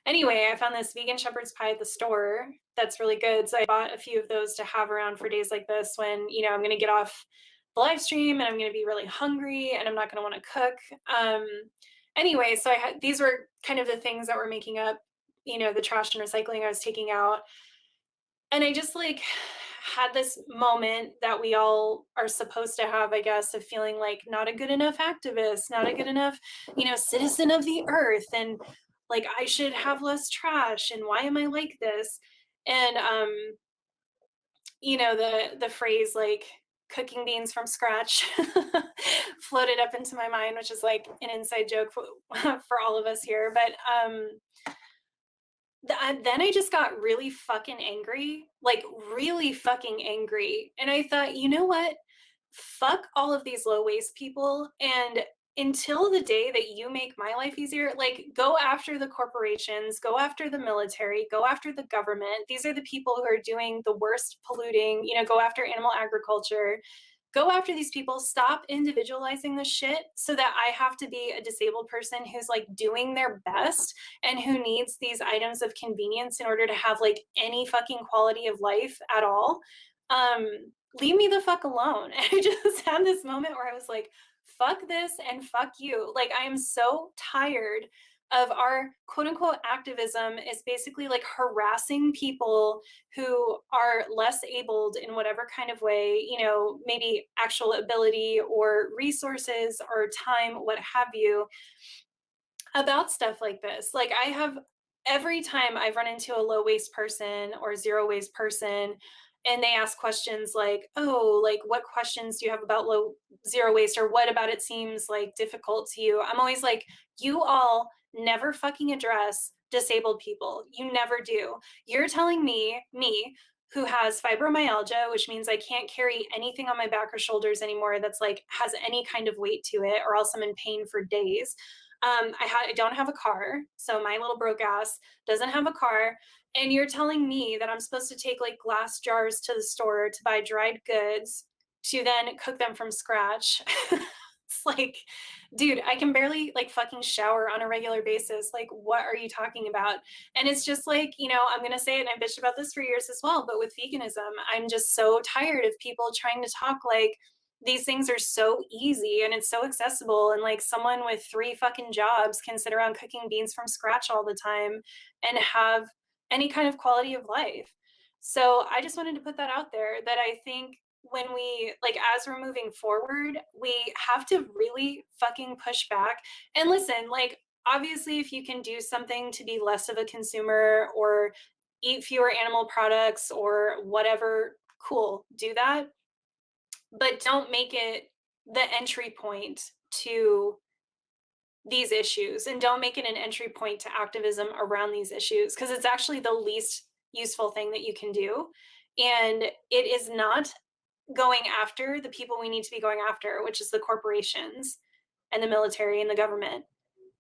Anyway, I found this vegan shepherd's pie at the store that's really good. So I bought a few of those to have around for days like this when, I'm going to get off the live stream and I'm going to be really hungry and I'm not going to want to cook. Um, anyway, so I had these were kind of the things that were making up, the trash and recycling I was taking out. And I just like had this moment that we all are supposed to have, I guess, of feeling like not a good enough activist, not a good enough, citizen of the earth. And like I should have less trash. And why am I like this? And the phrase like cooking beans from scratch floated up into my mind, which is like an inside joke for all of us here. But then I just got really fucking angry, like really fucking angry. And I thought, you know what? Fuck all of these low waste people. And until the day that you make my life easier, like go after the corporations, go after the military, go after the government. These are the people who are doing the worst polluting, go after animal agriculture. Go after these people, stop individualizing the shit so that I have to be a disabled person who's like doing their best and who needs these items of convenience in order to have like any fucking quality of life at all. Um, Leave me the fuck alone. And I just had this moment where I was like, fuck this and fuck you. Like, I am so tired of our quote unquote activism is basically like harassing people who are less abled in whatever kind of way, maybe actual ability or resources or time, what have you, about stuff like this. Like I have every time I've run into a low waste person or zero waste person and they ask questions like, "Oh, like what questions do you have about low zero waste or what about it seems like difficult to you?" I'm always like, "You all never fucking address disabled people. You never do. You're telling me who has fibromyalgia, which means I can't carry anything on my back or shoulders anymore that's like has any kind of weight to it or else I'm in pain for days. I don't have a car, so my little broke ass doesn't have a car. And you're telling me that I'm supposed to take like glass jars to the store to buy dried goods to then cook them from scratch. It's like, dude, I can barely like fucking shower on a regular basis. Like, what are you talking about? And it's just like, I'm gonna say it, and I bitched about this for years as well. But with veganism, I'm just so tired of people trying to talk like these things are so easy and it's so accessible, and like someone with 3 fucking jobs can sit around cooking beans from scratch all the time and have any kind of quality of life. So I just wanted to put that out there, that I think when we like as we're moving forward, we have to really fucking push back. And listen, like obviously if you can do something to be less of a consumer or eat fewer animal products or whatever, cool, do that, but don't make it the entry point to these issues, and don't make it an entry point to activism around these issues, because it's actually the least useful thing that you can do. And it is not going after the people we need to be going after, which is the corporations and the military and the government.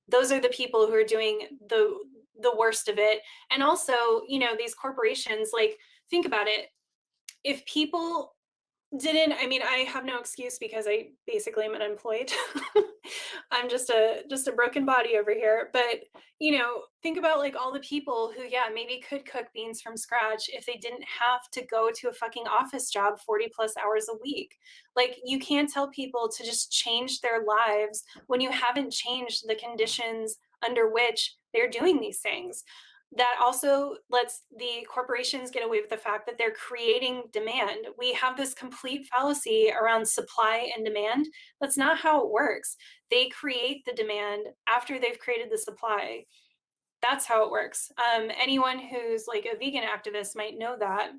Those are the people who are doing the worst of it. And also, these corporations, like think about it. If people didn't, I mean, I have no excuse because I basically am unemployed. I'm just a broken body over here. But think about like all the people who, yeah, maybe could cook beans from scratch if they didn't have to go to a fucking office job 40 plus hours a week. Like you can't tell people to just change their lives when you haven't changed the conditions under which they're doing these things. that also lets the corporations get away with the fact that they're creating demand. We have this complete fallacy around supply and demand. That's not how it works. They create the demand after they've created the supply. That's how it works. Anyone who's like a vegan activist might know that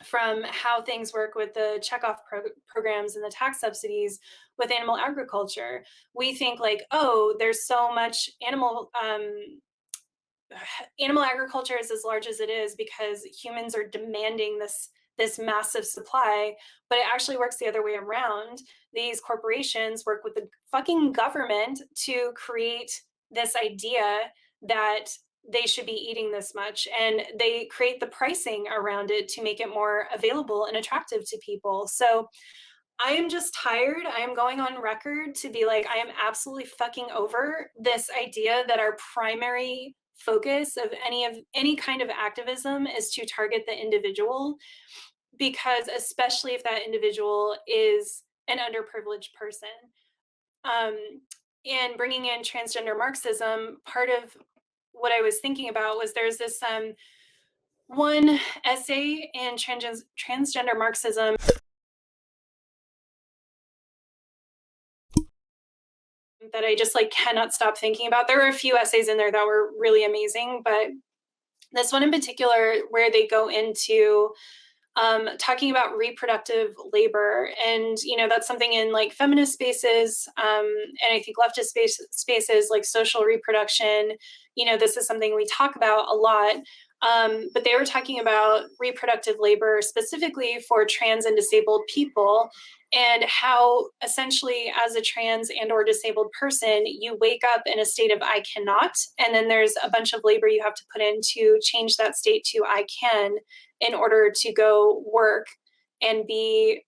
from how things work with the checkoff programs and the tax subsidies with animal agriculture. We think like, oh, there's so much animal agriculture is as large as it is because humans are demanding this massive supply, but it actually works the other way around. These corporations work with the fucking government to create this idea that they should be eating this much, and they create the pricing around it to make it more available and attractive to people. So I am just tired. I am going on record to be like, I am absolutely fucking over this idea that our primary focus of any kind of activism is to target the individual, because especially if that individual is an underprivileged person. Um, and bringing in transgender Marxism, part of what I was thinking about was there's this one essay in transgender Marxism that I just like cannot stop thinking about. There were a few essays in there that were really amazing, but this one in particular where they go into talking about reproductive labor, and that's something in like feminist spaces, and I think leftist spaces like social reproduction. This is something we talk about a lot. But they were talking about reproductive labor specifically for trans and disabled people, and how essentially as a trans and or disabled person, you wake up in a state of I cannot, and then there's a bunch of labor you have to put in to change that state to I can, in order to go work and be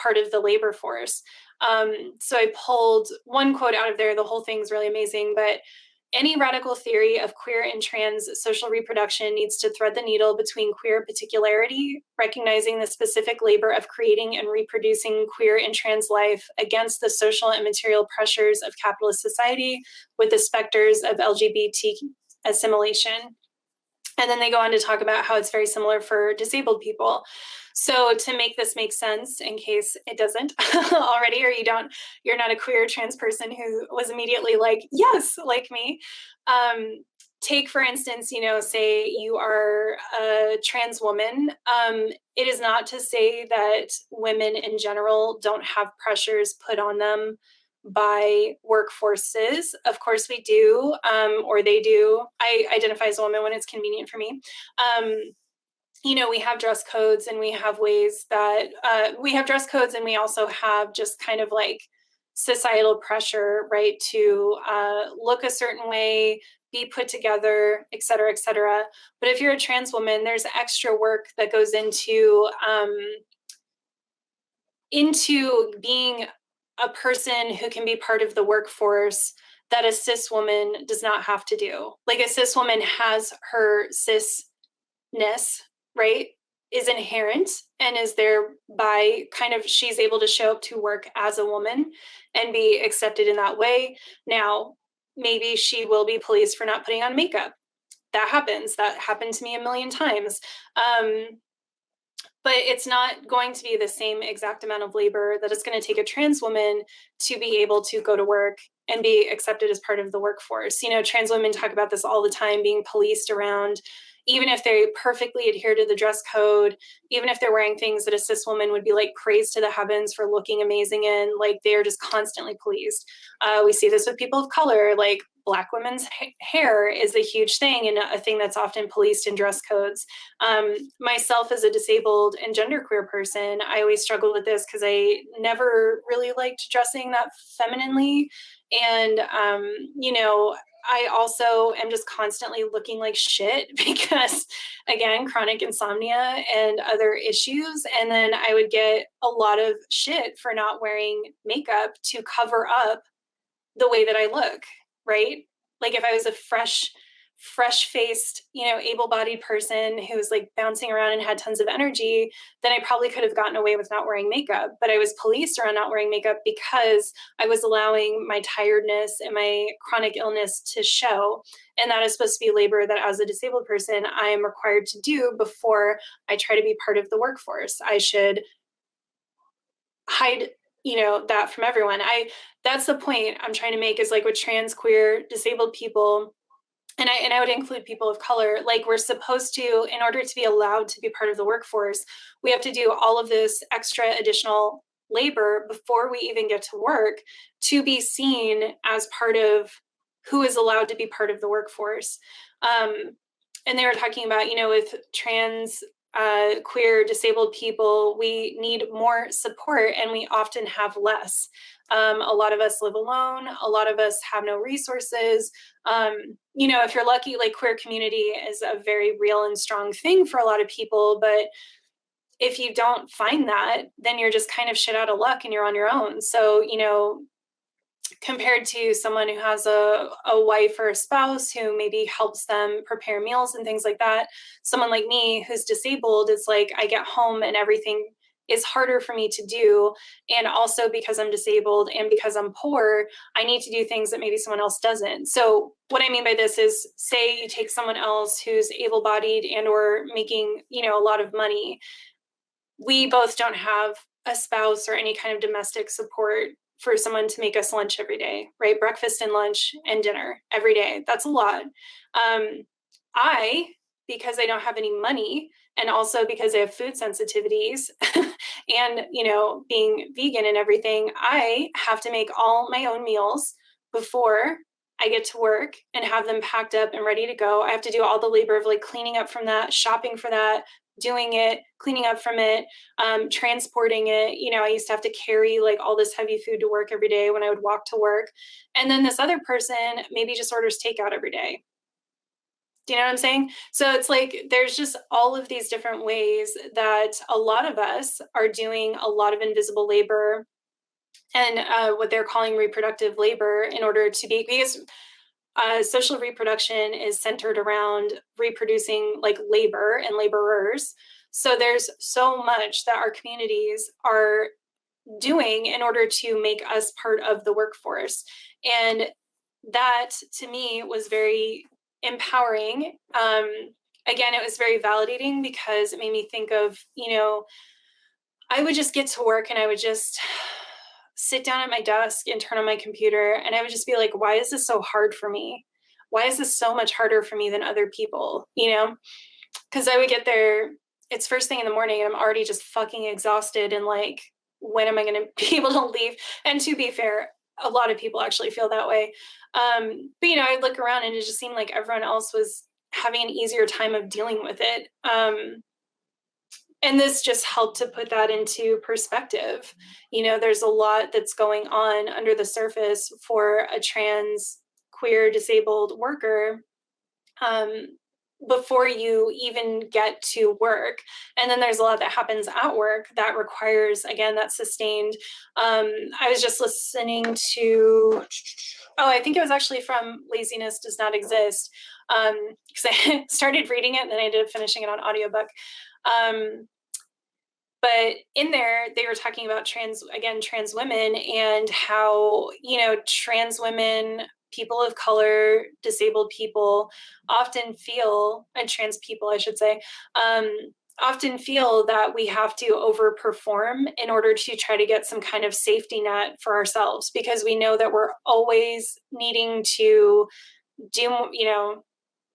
part of the labor force. So I pulled one quote out of there. The whole thing's really amazing, but any radical theory of queer and trans social reproduction needs to thread the needle between queer particularity, recognizing the specific labor of creating and reproducing queer and trans life against the social and material pressures of capitalist society, with the specters of LGBT assimilation. And then they go on to talk about how it's very similar for disabled people. So to make this make sense, in case it doesn't already, or you're not a queer trans person who was immediately like, yes, like me. Take, for instance, say you are a trans woman. It is not to say that women in general don't have pressures put on them by workforces. Of course we do, or they do. I identify as a woman when it's convenient for me. We have dress codes, and we have ways that we have dress codes, and we also have just kind of like societal pressure, right, to look a certain way, be put together, et cetera, et cetera. But if you're a trans woman, there's extra work that goes into being a person who can be part of the workforce that a cis woman does not have to do. Like a cis woman has her cisness, right, is inherent and is there by kind of, she's able to show up to work as a woman and be accepted in that way. Now, maybe she will be policed for not putting on makeup. That happens. That happened to me a million times. But it's not going to be the same exact amount of labor that it's going to take a trans woman to be able to go to work and be accepted as part of the workforce. Trans women talk about this all the time, being policed around, even if they perfectly adhere to the dress code, even if they're wearing things that a cis woman would be like praised to the heavens for looking amazing in, like they're just constantly policed. We see this with people of color, like Black women's hair is a huge thing and a thing that's often policed in dress codes. Myself as a disabled and genderqueer person, I always struggled with this because I never really liked dressing that femininely. And, I also am just constantly looking like shit because, again, chronic insomnia and other issues. And then I would get a lot of shit for not wearing makeup to cover up the way that I look, right? Like if I was a fresh fresh-faced, able-bodied person who was like bouncing around and had tons of energy, then I probably could have gotten away with not wearing makeup. But I was policed around not wearing makeup because I was allowing my tiredness and my chronic illness to show. And that is supposed to be labor that, as a disabled person, I am required to do before I try to be part of the workforce. I should hide that from everyone. That's the point I'm trying to make, is like with trans, queer, disabled people, and I would include people of color, like we're supposed to, in order to be allowed to be part of the workforce, we have to do all of this extra additional labor before we even get to work to be seen as part of who is allowed to be part of the workforce. And they were talking about, with trans, queer, disabled people, we need more support and we often have less. A lot of us live alone. A lot of us have no resources. If you're lucky, like queer community is a very real and strong thing for a lot of people. But if you don't find that, then you're just kind of shit out of luck and you're on your own. So, compared to someone who has a wife or a spouse who maybe helps them prepare meals and things like that, someone like me who's disabled, it's like I get home and everything is harder for me to do. And also because I'm disabled and because I'm poor, I need to do things that maybe someone else doesn't. So what I mean by this is, say you take someone else who's able-bodied and or making, a lot of money. We both don't have a spouse or any kind of domestic support for someone to make us lunch every day, right? Breakfast and lunch and dinner every day. That's a lot. I, because I don't have any money, and also because I have food sensitivities and, being vegan and everything, I have to make all my own meals before I get to work and have them packed up and ready to go. I have to do all the labor of like cleaning up from that, shopping for that, doing it, cleaning up from it, transporting it. I used to have to carry like all this heavy food to work every day when I would walk to work. And then this other person maybe just orders takeout every day. Do you know what I'm saying? So it's like there's just all of these different ways that a lot of us are doing a lot of invisible labor and what they're calling reproductive labor in order to be, because social reproduction is centered around reproducing like labor and laborers. So there's so much that our communities are doing in order to make us part of the workforce. And that to me was very empowering. Again, it was very validating because it made me think of, I would just get to work and I would just sit down at my desk and turn on my computer and I would just be like, why is this so hard for me? Why is this so much harder for me than other people? Because I would get there, it's first thing in the morning and I'm already just fucking exhausted and like, when am I going to be able to leave? And to be fair, a lot of people actually feel that way. But I'd look around and it just seemed like everyone else was having an easier time of dealing with it. And this just helped to put that into perspective. There's a lot that's going on under the surface for a trans, queer, disabled worker before you even get to work. And then there's a lot that happens at work that requires, again, that sustained. I was just listening to, I think it was actually from Laziness Does Not Exist, because I started reading it and then I ended up finishing it on audiobook. But in there, they were talking about trans women and how, trans women, people of color, disabled people often feel, and trans people, I should say, often feel that we have to overperform in order to try to get some kind of safety net for ourselves, because we know that we're always needing to do,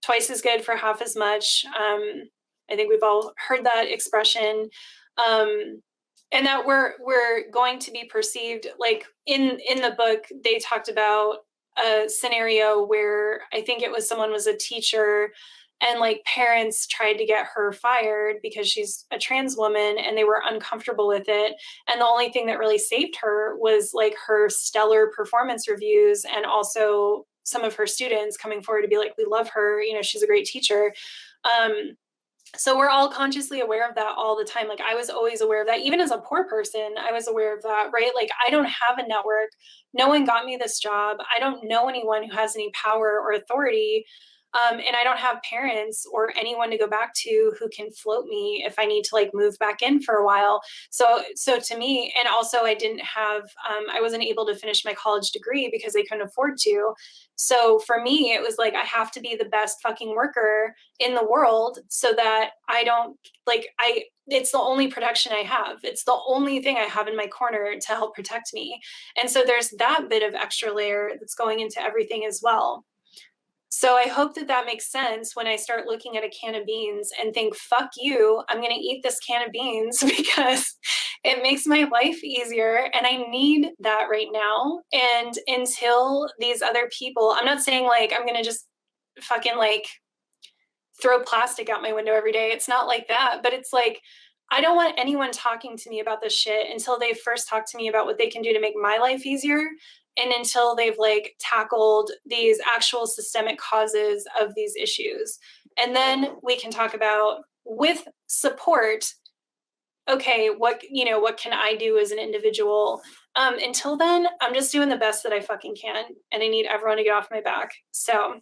twice as good for half as much. I think we've all heard that expression. And that we're going to be perceived, like in the book, they talked about a scenario where I think it was someone was a teacher and like parents tried to get her fired because she's a trans woman and they were uncomfortable with it. And the only thing that really saved her was like her stellar performance reviews and also some of her students coming forward to be like, we love her, she's a great teacher. So we're all consciously aware of that all the time. Like I was always aware of that. Even as a poor person, I was aware of that, right? Like I don't have a network. No one got me this job. I don't know anyone who has any power or authority. And I don't have parents or anyone to go back to who can float me if I need to like move back in for a while. So to me, and also I didn't have, I wasn't able to finish my college degree because I couldn't afford to. So for me, it was like, I have to be the best fucking worker in the world so that I don't it's the only protection I have. It's the only thing I have in my corner to help protect me. And so there's that bit of extra layer that's going into everything as well. So I hope that that makes sense when I start looking at a can of beans and think, fuck you, I'm going to eat this can of beans because it makes my life easier. And I need that right now. And until these other people, I'm not saying like I'm going to just fucking like throw plastic out my window every day. It's not like that. But it's like, I don't want anyone talking to me about this shit until they first talk to me about what they can do to make my life easier, and until they've like tackled these actual systemic causes of these issues. And then we can talk about, with support, okay, what can I do as an individual? Until then, I'm just doing the best that I fucking can, and I need everyone to get off my back. So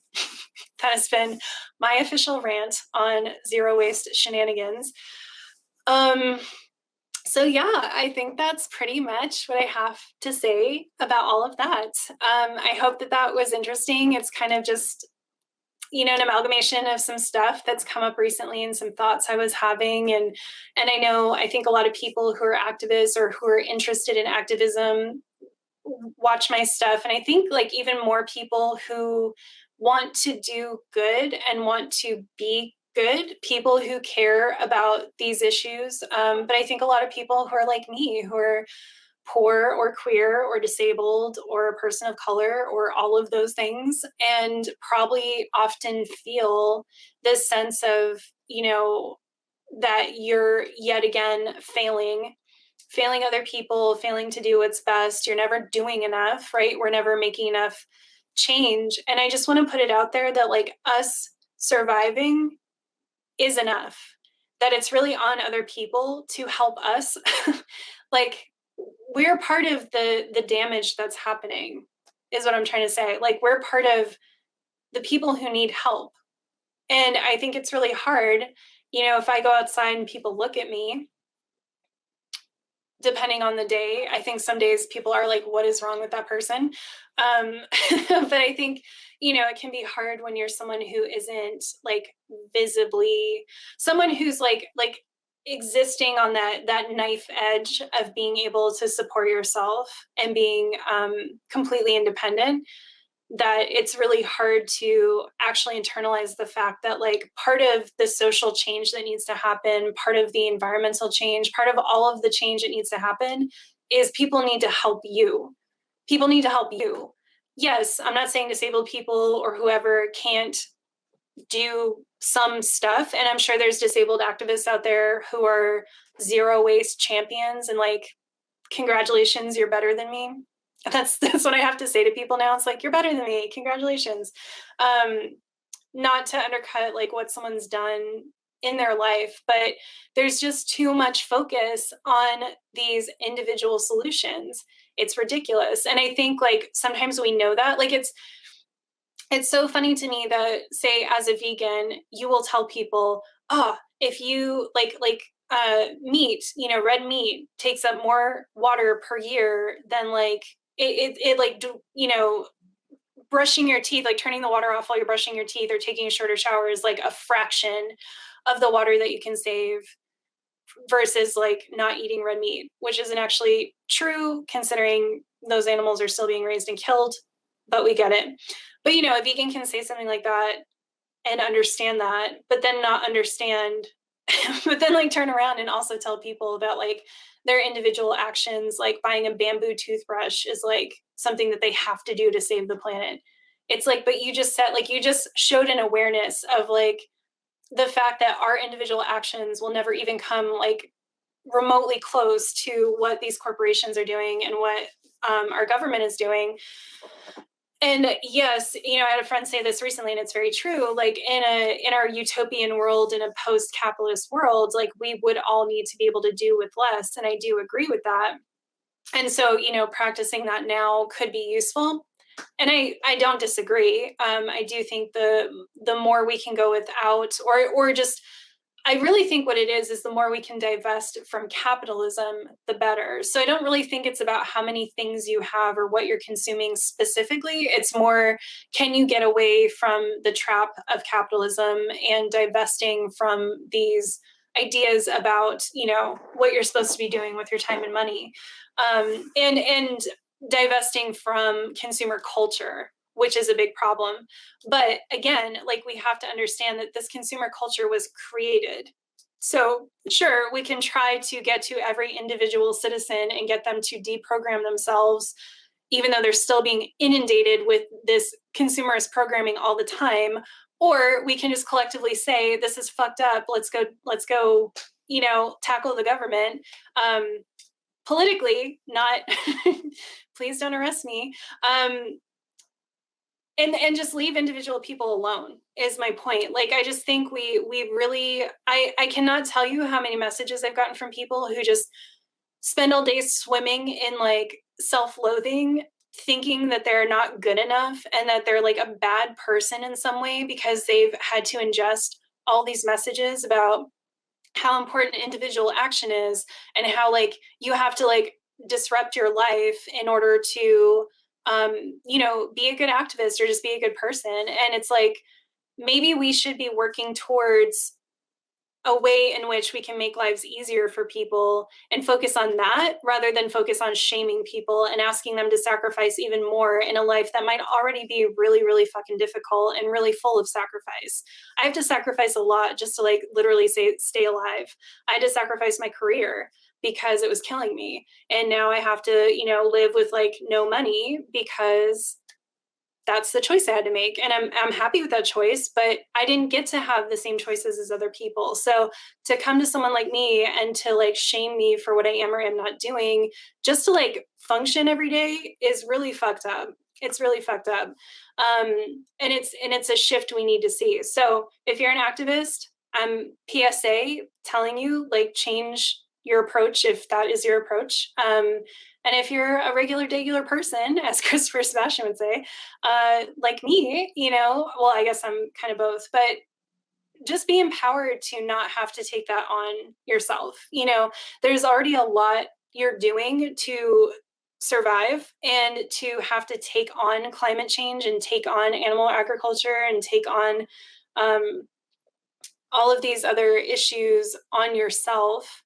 that has been my official rant on zero waste shenanigans. So yeah, I think that's pretty much what I have to say about all of that. I hope that that was interesting. It's kind of just, an amalgamation of some stuff that's come up recently and some thoughts I was having. And I think a lot of people who are activists or who are interested in activism watch my stuff. And I think like even more people who want to do good and want to be good, people who care about these issues. But I think a lot of people who are like me, who are poor or queer or disabled or a person of color or all of those things, and probably often feel this sense of, that you're yet again failing other people, failing to do what's best. You're never doing enough, right? We're never making enough change. And I just want to put it out there that like us surviving is enough, that it's really on other people to help us. Like we're part of the damage that's happening, is what I'm trying to say. Like we're part of the people who need help. And I think it's really hard, if I go outside and people look at me, depending on the day. I think some days people are like, what is wrong with that person? But I think, it can be hard when you're someone who isn't like visibly, someone who's like existing on that knife edge of being able to support yourself and being completely independent, that it's really hard to actually internalize the fact that like part of the social change that needs to happen, part of the environmental change, part of all of the change that needs to happen is people need to help you. People need to help you. Yes, I'm not saying disabled people or whoever can't do some stuff. And I'm sure there's disabled activists out there who are zero waste champions, and like, congratulations, you're better than me. That's what I have to say to people now. It's like, you're better than me. Congratulations. Not to undercut like what someone's done in their life, but there's just too much focus on these individual solutions. It's ridiculous. And I think like sometimes we know that, like it's so funny to me that, say, as a vegan, you will tell people, oh, if you meat, red meat takes up more water per year than like brushing your teeth, like turning the water off while you're brushing your teeth or taking a shorter shower is like a fraction of the water that you can save versus like not eating red meat, which isn't actually true considering those animals are still being raised and killed, but we get it. But a vegan can say something like that and understand that, but then not understand, but then like turn around and also tell people about like their individual actions, like buying a bamboo toothbrush is like something that they have to do to save the planet. It's like, but you just showed an awareness of like the fact that our individual actions will never even come like remotely close to what these corporations are doing and what our government is doing. And yes, I had a friend say this recently, and it's very true. Like in our utopian world, in a post-capitalist world, like we would all need to be able to do with less. And I do agree with that. And so, practicing that now could be useful. And I don't disagree. I do think the more we can go without, or just, I really think what it is the more we can divest from capitalism, the better. So I don't really think it's about how many things you have or what you're consuming specifically. It's more, can you get away from the trap of capitalism and divesting from these ideas about, what you're supposed to be doing with your time and money, and divesting from consumer culture, which is a big problem. But again, like, we have to understand that this consumer culture was created. So sure, we can try to get to every individual citizen and get them to deprogram themselves, even though they're still being inundated with this consumerist programming all the time. Or we can just collectively say, this is fucked up. Let's go, tackle the government. Politically, not please don't arrest me. And just leave individual people alone is my point. Like, I just think we really, I cannot tell you how many messages I've gotten from people who just spend all day swimming in like self-loathing, thinking that they're not good enough and that they're like a bad person in some way because they've had to ingest all these messages about how important individual action is, and how like you have to like disrupt your life in order to be a good activist or just be a good person. And it's like, maybe we should be working towards a way in which we can make lives easier for people and focus on that rather than focus on shaming people and asking them to sacrifice even more in a life that might already be really, really fucking difficult and really full of sacrifice. I have to sacrifice a lot just to like literally stay alive. I had to sacrifice my career because it was killing me. And now I have to, live with like no money because that's the choice I had to make. And I'm happy with that choice, but I didn't get to have the same choices as other people. So to come to someone like me and to like shame me for what I am or am not doing, just to like function every day, is really fucked up. It's really fucked up. And it's a shift we need to see. So if you're an activist, I'm PSA telling you, like, change your approach if that is your approach. And if you're a regular person, as Christopher Sebastian would say, like me, well, I guess I'm kind of both, but just be empowered to not have to take that on yourself. There's already a lot you're doing to survive, and to have to take on climate change and take on animal agriculture and take on all of these other issues on yourself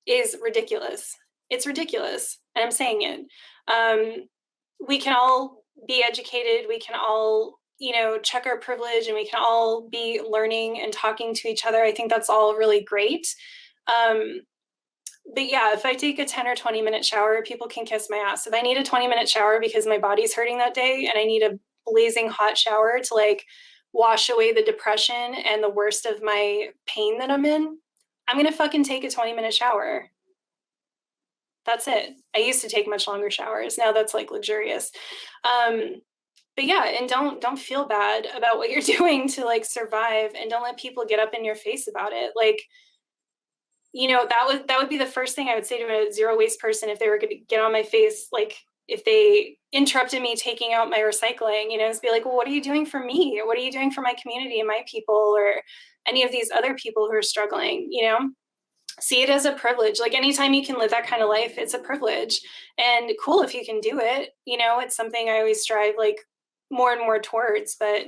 is ridiculous. It's ridiculous. And I'm saying it. We can all be educated. We can all, check our privilege, and we can all be learning and talking to each other. I think that's all really great. But yeah, if I take a 10 or 20-minute shower, people can kiss my ass. If I need a 20-minute shower because my body's hurting that day and I need a blazing hot shower to like wash away the depression and the worst of my pain that I'm in, I'm going to fucking take a 20-minute shower. That's it. I used to take much longer showers. Now that's like luxurious. But yeah, and don't feel bad about what you're doing to like survive, and don't let people get up in your face about it. Like, that would be the first thing I would say to a zero waste person if they were going to get on my face, like if they interrupted me taking out my recycling, is be like, well, what are you doing for me? What are you doing for my community and my people, or any of these other people who are struggling? See it as a privilege. Like, anytime you can live that kind of life, it's a privilege, and cool if you can do it. It's something I always strive like more and more towards, but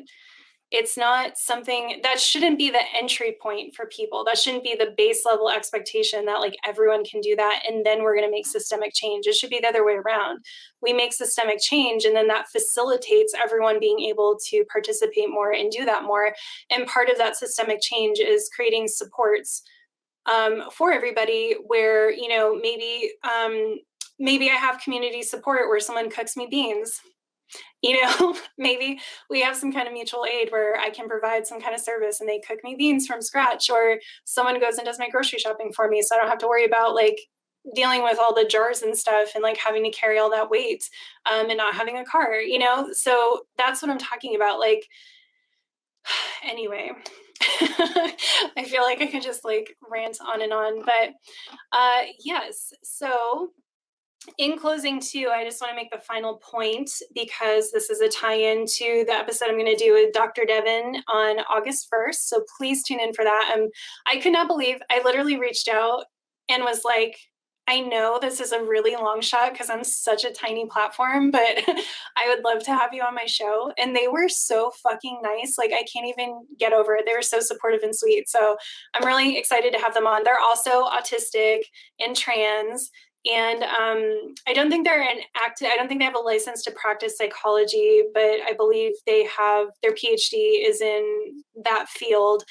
it's not something that shouldn't be the entry point for people. That shouldn't be the base level expectation that like everyone can do that and then we're going to make systemic change. It should be the other way around. We make systemic change, and then that facilitates everyone being able to participate more and do that more. And part of that systemic change is creating supports for everybody, where maybe I have community support where someone cooks me beans. Maybe we have some kind of mutual aid where I can provide some kind of service and they cook me beans from scratch, or someone goes and does my grocery shopping for me, so I don't have to worry about like dealing with all the jars and stuff and like having to carry all that weight, and not having a car. So that's what I'm talking about. Like, anyway. I feel like I could just like rant on and on, but yes. So In closing, too, I just want to make the final point because this is a tie-in to the episode I'm going to do with Dr. Devon on August 1st. So please tune in for that. I could not believe I literally reached out and was like, I know this is a really long shot because I'm such a tiny platform, but I would love to have you on my show. And they were so fucking nice. Like, I can't even get over it. They were so supportive and sweet. So I'm really excited to have them on. They're also autistic and trans. And I don't think they're an active, I don't think they have a license to practice psychology, but I believe they have their PhD is in that field.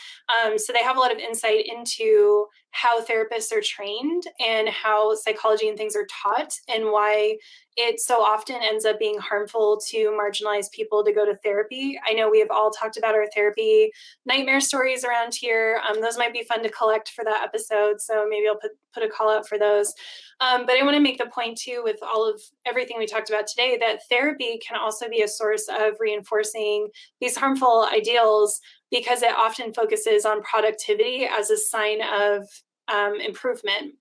So they have a lot of insight into how therapists are trained and how psychology and things are taught and why it so often ends up being harmful to marginalized people to go to therapy. I know we have all talked about our therapy nightmare stories around here. Those might be fun to collect for that episode. So maybe I'll put a call out for those. But I want to make the point too, with all of everything we talked about today, that therapy can also be a source of reinforcing these harmful ideals because it often focuses on productivity as a sign of improvement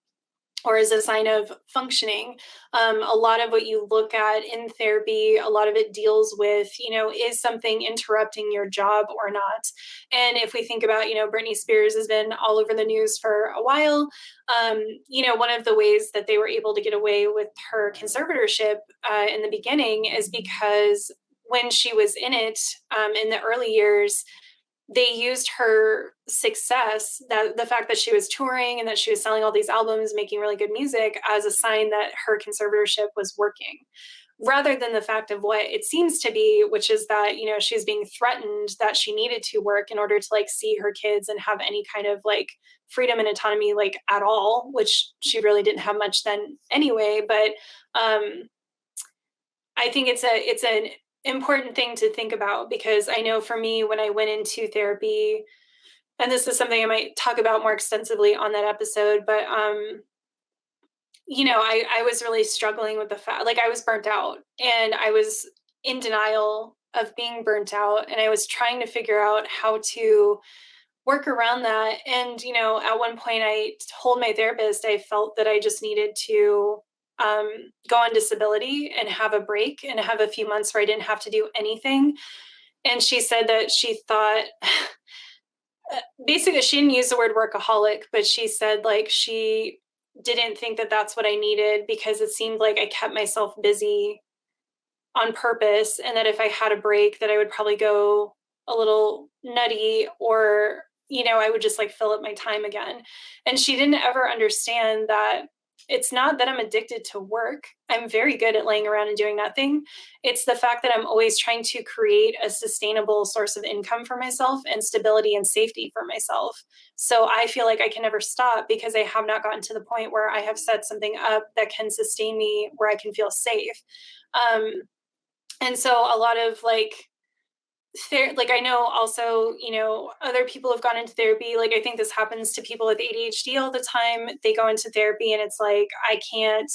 or as a sign of functioning. A lot of what you look at in therapy, a lot of it deals with, is something interrupting your job or not? And if we think about, Britney Spears has been all over the news for a while. One of the ways that they were able to get away with her conservatorship in the beginning is because when she was in it in the early years, they used her success, that the fact that she was touring and that she was selling all these albums, making really good music, as a sign that her conservatorship was working, rather than the fact of what it seems to be, which is that, she was being threatened that she needed to work in order to like see her kids and have any kind of like freedom and autonomy like at all, which she really didn't have much then anyway. But I think it's an important thing to think about, because I know for me, when I went into therapy, and this is something I might talk about more extensively on that episode, but I was really struggling with the fact, like, I was burnt out and I was in denial of being burnt out, and I was trying to figure out how to work around that. And at one point I told my therapist I felt that I just needed to go on disability and have a break and have a few months where I didn't have to do anything. And she said that she thought basically, she didn't use the word workaholic, but she said like she didn't think that that's what I needed, because it seemed like I kept myself busy on purpose, and that if I had a break that I would probably go a little nutty, or I would just like fill up my time again. And she didn't ever understand that it's not that I'm addicted to work. I'm very good at laying around and doing nothing. It's the fact that I'm always trying to create a sustainable source of income for myself and stability and safety for myself. So I feel like I can never stop, because I have not gotten to the point where I have set something up that can sustain me, where I can feel safe. And so a lot of like I know also, other people have gone into therapy. Like, I think this happens to people with ADHD all the time. They go into therapy and it's like, I can't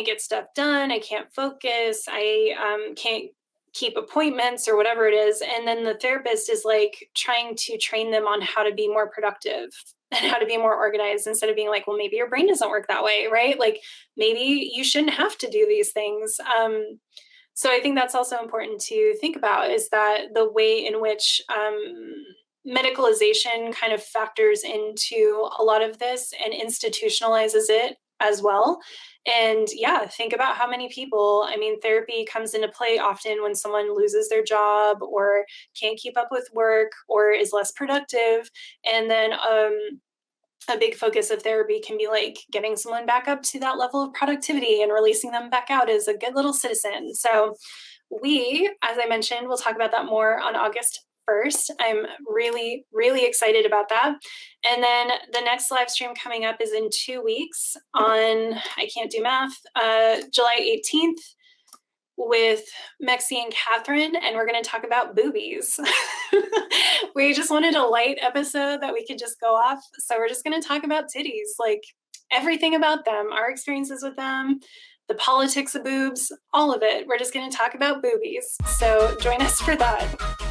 get stuff done. I can't focus. I can't keep appointments or whatever it is. And then the therapist is like trying to train them on how to be more productive and how to be more organized, instead of being like, well, maybe your brain doesn't work that way, right? Like, maybe you shouldn't have to do these things. So I think that's also important to think about, is that the way in which medicalization kind of factors into a lot of this and institutionalizes it as well. And yeah, think about how many people, I mean, therapy comes into play often when someone loses their job or can't keep up with work or is less productive. And then a big focus of therapy can be like getting someone back up to that level of productivity and releasing them back out as a good little citizen. So we, as I mentioned, we'll talk about that more on August 1st. I'm really, really excited about that. And then the next live stream coming up is in 2 weeks on, I can't do math, July 18th, with Mexi and Catherine, and we're going to talk about boobies. We just wanted a light episode that we could just go off. So we're just going to talk about titties, like everything about them, our experiences with them, the politics of boobs, all of it. We're just going to talk about boobies. So join us for that.